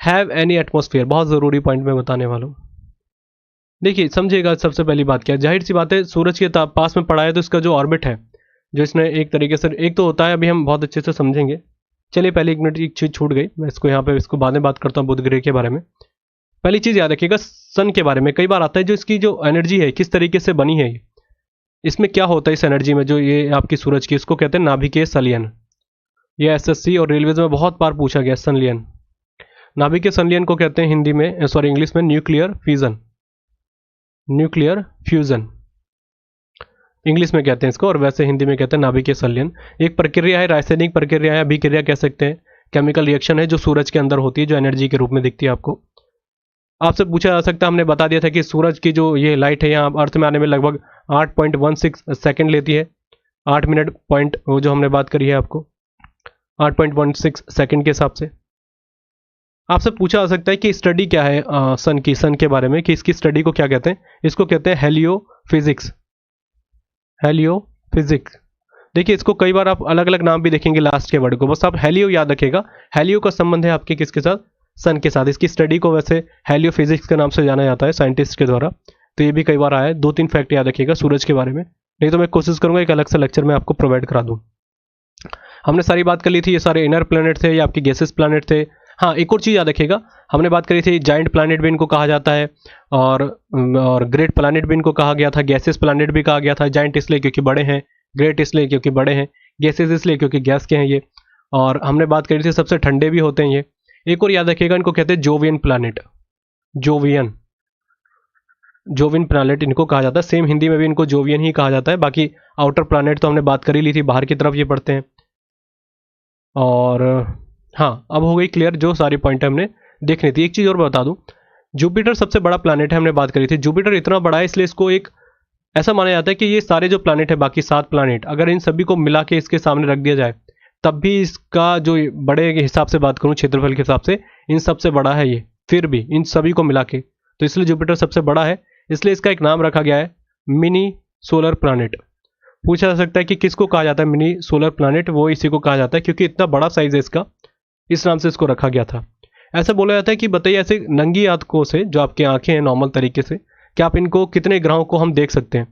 have any atmosphere। बहुत ज़रूरी point मैं बताने वाला हूँ। देखिए समझिएगा, सबसे पहली बात क्या है, जाहिर सी बात है सूरज के पास में पड़ा है, तो इसका जो ऑर्बिट है, जो इसने एक तरीके से, एक तो होता है, अभी हम बहुत अच्छे से समझेंगे। चलिए पहले एक मिनट, एक चीज़ छूट गई, मैं इसको यहाँ पे इसको बाद में बात करता हूँ बुध ग्रह के बारे में। पहली चीज़ याद रखिएगा सन के बारे में, कई बार आता है जो इसकी जो एनर्जी है किस तरीके से बनी है, इसमें क्या होता है इस एनर्जी में, जो ये आपकी सूरज की, इसको कहते हैं नाभिकीय संलयन। ये एसएससी और रेलवेज में बहुत बार पूछा गया, संलयन। नाभिकीय संलयन को कहते हैं हिंदी में, सॉरी इंग्लिश में nuclear fusion, nuclear fusion English में कहते हैं इसको, और वैसे हिंदी में कहते हैं नाभिकीय संलयन। एक प्रक्रिया है, रासायनिक प्रक्रिया है, अभिक्रिया कह सकते हैं, केमिकल रिएक्शन है जो सूरज के अंदर होती है, जो एनर्जी के रूप में दिखती है आपको। आपसे पूछा जा सकता है, हमने बता दिया था कि सूरज की जो ये लाइट है यहाँ अर्थ में आने में लगभग 8.16 सेकेंड लेती है, 8 मिनट पॉइंट, वो जो हमने बात करी है आपको 8.16 सेकंड के हिसाब से। आपसे पूछा जा सकता है कि स्टडी क्या है सन की, सन के बारे में, कि इसकी स्टडी को क्या कहते हैं। इसको कहते हैं हेलियोफिजिक्स, हेलियोफिजिक्स। देखिए इसको कई बार आप अलग अलग नाम भी देखेंगे लास्ट के वर्ड को, बस आप हेलियो याद रखेगा। हेलियो का संबंध है आपके किसके साथ, सन के साथ। इसकी स्टडी को वैसे हेलियोफिजिक्स के नाम से जाना जाता है साइंटिस्ट के द्वारा। तो ये भी कई बार आया है। 2-3 फैक्ट याद रखिएगा सूरज के बारे में, नहीं तो मैं कोशिश करूंगा एक अलग से लेक्चर में आपको प्रोवाइड करा दूं। हमने सारी बात कर ली थी, ये सारे इनर प्लैनेट थे, ये आपके गैसेस प्लैनेट थे। हाँ एक और चीज़ याद रखिएगा, हमने बात करी थी जाइंट प्लैनेट भी इनको कहा जाता है, और ग्रेट प्लैनेट भी इनको कहा गया था, गैसेस प्लैनेट भी कहा गया था। जाइंट इसलिए क्योंकि बड़े हैं, ग्रेट इसलिए क्योंकि बड़े हैं, गैसेस इसलिए क्योंकि गैस के हैं ये। और हमने बात करी थी सबसे ठंडे भी होते हैं ये। एक और याद रखिएगा, इनको कहते हैं जोवियन प्लैनेट, जोवियन प्लैनेट इनको कहा जाता है। सेम हिंदी में भी इनको जोवियन ही कहा जाता है। बाकी आउटर प्लैनेट तो हमने बात कर ही ली थी, बाहर की तरफ ये पड़ते हैं। और हाँ अब हो गई क्लियर जो सारी पॉइंट हमने देखनी थी। एक चीज़ और बता दूं, जुपिटर सबसे बड़ा प्लैनेट है, हमने बात करी थी। जुपिटर इतना बड़ा है इसलिए इसको एक ऐसा माना जाता है कि ये सारे जो प्लैनेट है, बाकी 7 प्लैनेट, अगर इन सभी को मिला के इसके सामने रख दिया जाए, तब भी इसका जो बड़े के हिसाब से बात करूं, क्षेत्रफल के हिसाब से इन सबसे बड़ा है ये, फिर भी इन सभी को मिला के, तो इसलिए जुपिटर सबसे बड़ा है। इसलिए इसका एक नाम रखा गया है मिनी सोलर प्लैनेट। पूछा जा सकता है कि किसको कहा जाता है मिनी सोलर प्लैनेट, वो इसी को कहा जाता है क्योंकि इतना बड़ा साइज है इसका, इस नाम से इसको रखा गया था। ऐसा बोला जाता है कि बताइए ऐसे नंगी आंखों से, जो आपकी आंखें हैं नॉर्मल तरीके से, क्या आप इनको कितने ग्रहों को हम देख सकते हैं।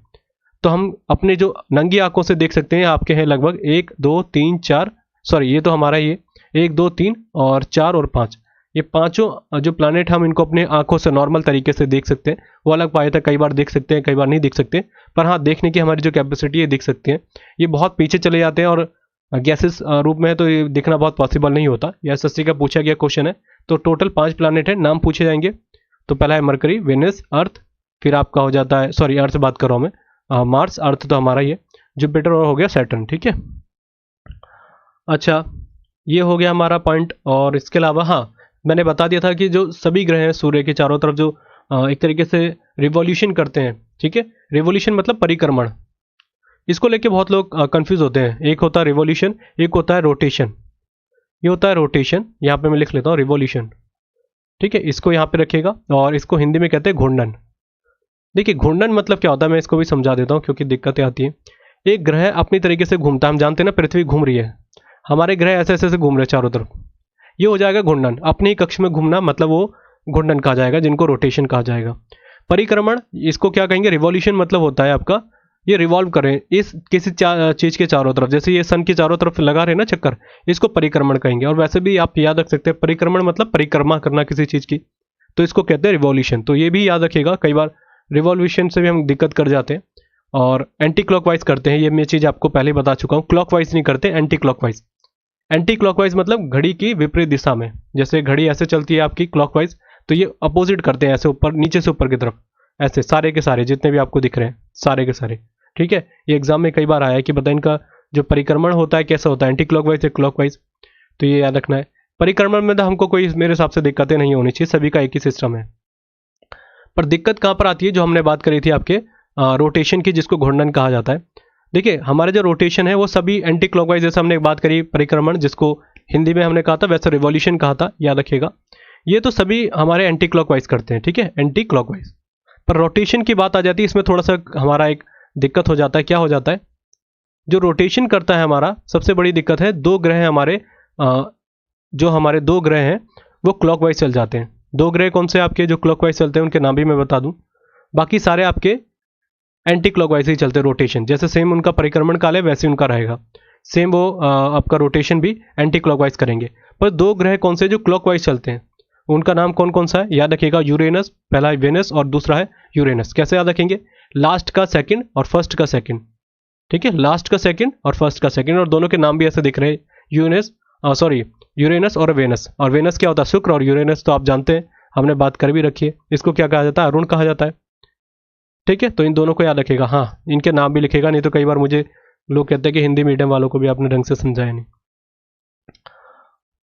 तो हम अपने जो नंगी आंखों से देख सकते हैं, आपके हैं लगभग 1 2 3 4, सॉरी ये तो हमारा ये 1 2 3 और 4 और 5, ये पांचों जो प्लैनेट हम इनको अपने आंखों से नॉर्मल तरीके से देख सकते हैं। वो अलग पाया था, कई बार देख सकते हैं, कई बार नहीं देख सकते, पर हाँ देखने की हमारी जो कैपेसिटी है देख सकते हैं। ये बहुत पीछे चले जाते हैं और गैसेस रूप में है, तो ये दिखना बहुत पॉसिबल नहीं होता। यह एसएससी का पूछा गया क्वेश्चन है। तो टोटल 5 प्लैनेट है, नाम पूछे जाएंगे। तो पहला है मरकरी, वेनस, अर्थ, फिर आपका हो जाता है, सॉरी अर्थ बात कर रहा हूँ मैं, मार्स, अर्थ तो हमारा ही है, जुपिटर और हो गया सैटर्न, ठीक है। अच्छा ये हो गया हमारा पॉइंट। और इसके अलावा हाँ, मैंने बता दिया था कि जो सभी ग्रह हैं सूर्य के चारों तरफ जो एक तरीके से रिवॉल्यूशन करते हैं, ठीक है, रिवॉल्यूशन मतलब परिक्रमण, इसको लेके बहुत लोग कंफ्यूज होते हैं। एक होता है रिवॉल्यूशन, एक होता है रोटेशन। ये होता है रोटेशन, यहाँ पे मैं लिख लेता हूँ रिवॉल्यूशन, ठीक है, इसको यहाँ पे रखिएगा। और इसको हिंदी में कहते हैं घूर्णन। देखिए घूर्णन मतलब क्या होता है, मैं इसको भी समझा देता हूँ क्योंकि दिक्कतें आती हैं। एक ग्रह अपनी तरीके से घूमता है, हम जानते हैं ना पृथ्वी घूम रही है, हमारे ग्रह ऐसे ऐसे घूम रहे हैं चारों तरफ, ये हो जाएगा घूर्णन। अपने ही कक्ष में घूमना मतलब वो घूर्णन कहा जाएगा, जिनको रोटेशन कहा जाएगा। परिक्रमण, इसको क्या कहेंगे, रिवॉल्यूशन मतलब होता है आपका ये रिवॉल्व करें इस किसी चीज के चारों तरफ, जैसे ये सन के चारों तरफ लगा रहे हैं ना चक्कर, इसको परिक्रमण कहेंगे। और वैसे भी आप याद रख सकते हैं परिक्रमण मतलब परिक्रमा करना किसी चीज की, तो इसको कहते हैं रिवॉल्यूशन। तो ये भी याद रखिएगा, कई बार रिवॉल्यूशन से भी हम दिक्कत कर जाते हैं और एंटी क्लॉकवाइज करते हैं, ये मैं चीज आपको पहले बता चुका हूँ। क्लॉकवाइज नहीं करते, एंटी क्लॉकवाइज। एंटी क्लॉकवाइज मतलब घड़ी की विपरीत दिशा में, जैसे घड़ी ऐसे चलती है आपकी क्लॉकवाइज, तो ये अपोजिट करते हैं, ऐसे ऊपर नीचे से ऊपर की तरफ, ऐसे सारे के सारे जितने भी आपको दिख रहे हैं सारे के सारे, ठीक है। ये एग्जाम में कई बार आया है कि बताए इनका जो परिक्रमण होता है कैसा होता है, एंटी क्लॉकवाइज या क्लॉकवाइज, तो ये याद रखना है। परिक्रमण में तो हमको कोई मेरे हिसाब से दिक्कतें नहीं होनी चाहिए, सभी का एक ही सिस्टम है। पर दिक्कत कहाँ पर आती है, जो हमने बात करी थी आपके रोटेशन की, जिसको घूर्णन कहा जाता है। देखिए हमारे जो रोटेशन है वो सभी एंटी क्लॉकवाइज, जैसे हमने बात करी परिक्रमण, जिसको हिंदी में हमने कहा था, वैसे रिवॉल्यूशन कहा था, याद रखिएगा। ये तो सभी हमारे एंटी क्लॉकवाइज करते हैं, ठीक है, एंटी क्लॉकवाइज। पर रोटेशन की बात आ जाती है, इसमें थोड़ा सा हमारा एक दिक्कत हो जाता है। क्या हो जाता है, जो रोटेशन करता है हमारा, सबसे बड़ी दिक्कत है, दो ग्रह हमारे जो हमारे दो ग्रह हैं वो क्लॉकवाइज चल जाते हैं। दो ग्रह कौन से आपके जो क्लॉकवाइज चलते हैं, उनके नाम भी मैं बता दूं, बाकी सारे आपके एंटी क्लॉकवाइज ही चलते हैं रोटेशन, जैसे सेम उनका परिक्रमण काल है वैसे उनका रहेगा, सेम वो आपका रोटेशन भी एंटी क्लॉकवाइज करेंगे। पर दो ग्रह कौन से जो क्लॉकवाइज चलते हैं, उनका नाम कौन कौन सा है, याद रखिएगा। यूरेनस, पहला है वेनस और दूसरा है यूरेनस। कैसे याद रखेंगे, लास्ट का सेकंड और फर्स्ट का सेकंड, ठीक है, लास्ट का सेकंड और फर्स्ट का सेकंड, और दोनों के नाम भी ऐसे दिख रहे हैं, यूरेनस और वेनस। और वेनस क्या होता है, शुक्र, और यूरेनस तो आप जानते हैं, हमने बात कर भी रखी है, इसको क्या कहा जाता है, अरुण कहा जाता है, ठीक है। तो इन दोनों को याद रखेगा, हाँ इनके नाम भी लिखेगा, नहीं तो कई बार मुझे लोग कहते हैं कि हिंदी मीडियम वालों को भी आपने ढंग से समझाया नहीं।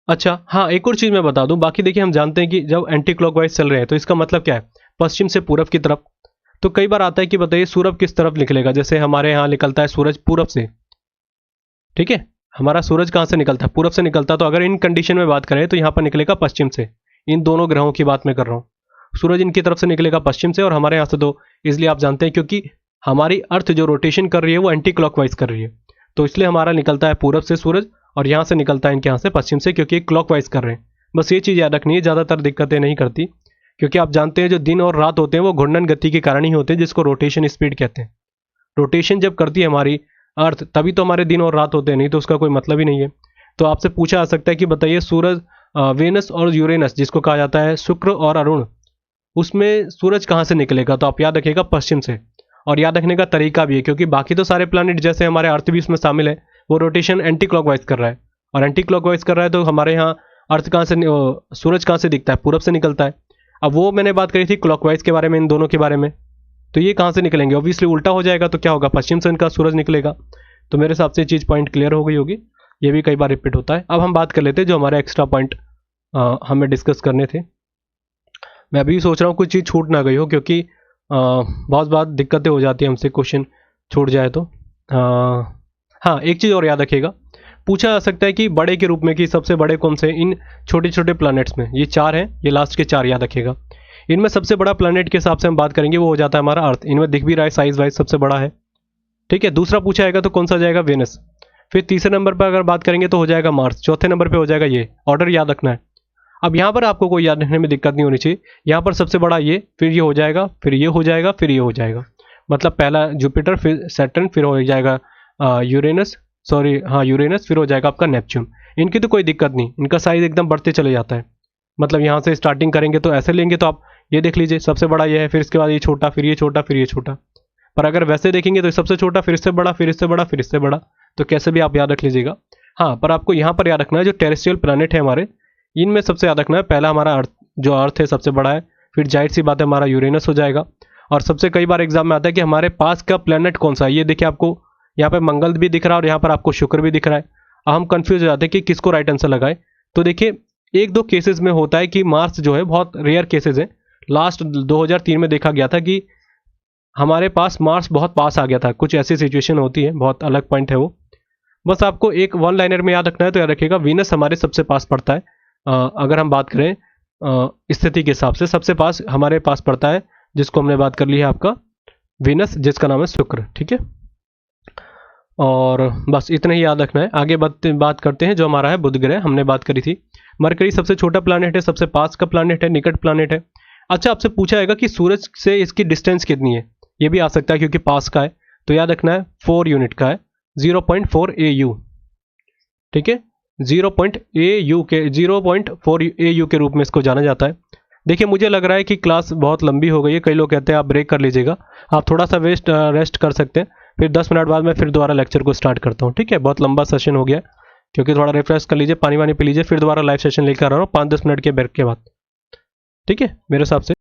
अच्छा हाँ, एक और चीज मैं बता दूं, बाकी देखिए हम जानते हैं कि जब एंटी क्लॉकवाइज चल रहे हैं तो इसका मतलब क्या है, पश्चिम से पूरब की तरफ। तो कई बार आता है कि बताइए सूरज किस तरफ निकलेगा, जैसे हमारे यहाँ निकलता है सूरज पूरब से, ठीक है, हमारा सूरज कहाँ से निकलता है, पूरब से निकलता है। तो अगर इन कंडीशन में बात करें तो यहाँ पर निकलेगा पश्चिम से, इन दोनों ग्रहों की बात मैं कर रहा हूँ, सूरज इनकी तरफ से निकलेगा पश्चिम से, और हमारे यहाँ से तो इसलिए आप जानते हैं क्योंकि हमारी अर्थ जो रोटेशन कर रही है वो एंटी क्लॉकवाइज कर रही है, तो इसलिए हमारा निकलता है पूरब से सूरज, और यहाँ से निकलता है इनके यहाँ से पश्चिम से, क्योंकि क्लॉकवाइज कर रहे हैं। बस ये चीज़ याद रखनी है, ज़्यादातर दिक्कतें नहीं करती, क्योंकि आप जानते हैं जो दिन और रात होते हैं वो घूर्णन गति के कारण ही होते हैं, जिसको रोटेशन स्पीड कहते हैं। रोटेशन जब करती है हमारी अर्थ तभी तो हमारे दिन और रात होते हैं, नहीं तो उसका कोई मतलब ही नहीं है। तो आपसे पूछा जा सकता है कि बताइए सूरज, वेनस और यूरेनस जिसको कहा जाता है शुक्र और अरुण, उसमें सूरज कहाँ से निकलेगा, तो आप याद रखिएगा पश्चिम से। और याद रखने का तरीका भी है, क्योंकि बाकी तो सारे प्लैनेट जैसे हमारे अर्थ भी इसमें शामिल है, वो रोटेशन एंटी क्लॉकवाइज कर रहा है, और एंटी क्लॉकवाइज कर रहा है तो हमारे यहाँ अर्थ कहाँ से, सूरज कहाँ से दिखता है, पूरब से निकलता है। अब वो मैंने बात करी थी क्लॉकवाइज के बारे में, इन दोनों के बारे में, तो ये कहाँ से निकलेंगे, ऑब्वियसली उल्टा हो जाएगा, तो क्या होगा, पश्चिम से इनका सूरज निकलेगा। तो मेरे हिसाब से ये चीज़ पॉइंट क्लियर हो गई होगी, ये भी कई बार रिपीट होता है। अब हम बात कर लेते हैं जो हमारे एक्स्ट्रा पॉइंट हमें डिस्कस करने थे। मैं अभी सोच रहा हूँ कुछ चीज़ छूट ना गई हो, क्योंकि बहुत बार दिक्कतें हो जाती है हमसे, क्वेश्चन छूट जाए तो। हाँ एक चीज़ और याद रखिएगा, पूछा जा सकता है कि बड़े के रूप में कि सबसे बड़े कौन से इन छोटे छोटे प्लैनेट्स में, ये चार हैं, ये लास्ट के चार याद रखिएगा। इनमें सबसे बड़ा प्लैनेट के हिसाब से हम बात करेंगे वो हो जाता है हमारा अर्थ, इनमें दिख भी रहा है साइज वाइज सबसे बड़ा है, ठीक है। दूसरा पूछा जाएगा तो कौन सा जाएगा, वेनस। फिर तीसरे नंबर पर अगर बात करेंगे तो हो जाएगा मार्स, चौथे नंबर पर हो जाएगा ये, ऑर्डर याद रखना है। अब यहाँ पर आपको कोई याद रखने में दिक्कत नहीं होनी चाहिए, यहाँ पर सबसे बड़ा ये, फिर ये हो जाएगा, फिर ये हो जाएगा, फिर ये हो जाएगा, मतलब पहला जुपिटर, फिर सैटर्न, फिर हो जाएगा यूरेनस, यूरेनस, फिर हो जाएगा आपका नेपच्यून। इनकी तो कोई दिक्कत नहीं, इनका साइज एकदम बढ़ते चले जाता है, मतलब यहाँ से स्टार्टिंग करेंगे तो ऐसे लेंगे तो आप ये देख लीजिए सबसे बड़ा ये है, फिर इसके बाद ये छोटा, फिर ये छोटा, फिर ये छोटा। पर अगर वैसे देखेंगे तो सबसे छोटा, फिर इससे बड़ा, फिर इससे बड़ा, फिर इससे बड़ा, तो कैसे भी आप याद रख लीजिएगा। हाँ पर आपको यहाँ पर याद रखना है जो टेरेस्ट्रियल प्लैनेट है हमारे, इनमें सबसे याद रखना है, पहला हमारा अर्थ, जो अर्थ है सबसे बड़ा है, फिर जाहिर सी बात है हमारा यूरेनस हो जाएगा। और सबसे कई बार एग्जाम में आता है कि हमारे पास का प्लैनेट कौन सा है, ये देखिए आपको यहाँ पे मंगल भी दिख रहा है और यहाँ पर आपको शुक्र भी दिख रहा है। अब हम कंफ्यूज हो जाते हैं कि किसको राइट आंसर लगाए। तो देखिए, एक दो केसेस में होता है कि मार्क्स जो है बहुत रेयर केसेस है। लास्ट 2003 में देखा गया था कि हमारे पास मार्क्स बहुत पास आ गया था, कुछ ऐसी सिचुएशन होती है, बहुत अलग पॉइंट है वो। बस आपको एक वन लाइनर में याद रखना है, तो याद रखिएगा वीनस हमारे सबसे पास पड़ता है। अगर हम बात करें स्थिति के हिसाब से, सबसे पास हमारे पास पड़ता है, जिसको हमने बात कर ली है आपका वीनस, जिसका नाम है शुक्र। ठीक है, और बस इतना ही याद रखना है। आगे बात करते हैं जो हमारा है बुध ग्रह, हमने बात करी थी। मरकरी सबसे छोटा प्लानेट है, सबसे पास का प्लानेट है, निकट प्लानेट है। अच्छा, आपसे पूछा जाएगा कि सूरज से इसकी डिस्टेंस कितनी है, ये भी आ सकता है क्योंकि पास का है, तो याद रखना है 4 यूनिट का है, 0.4 AU। ठीक है, 0.4 AU के रूप में इसको जाना जाता है। देखिए, मुझे लग रहा है कि क्लास बहुत लंबी हो गई है, कई लोग कहते हैं आप ब्रेक कर लीजिएगा, आप थोड़ा सा रेस्ट कर सकते हैं, फिर 10 मिनट बाद मैं फिर दोबारा लेक्चर को स्टार्ट करता हूँ। ठीक है, बहुत लंबा सेशन हो गया, क्योंकि थोड़ा रिफ्रेश कर लीजिए, पानी वानी पी लीजिए, फिर दोबारा लाइव सेशन लेकर आ रहा हूँ 5-10 मिनट के ब्रेक के बाद। ठीक है, मेरे हिसाब से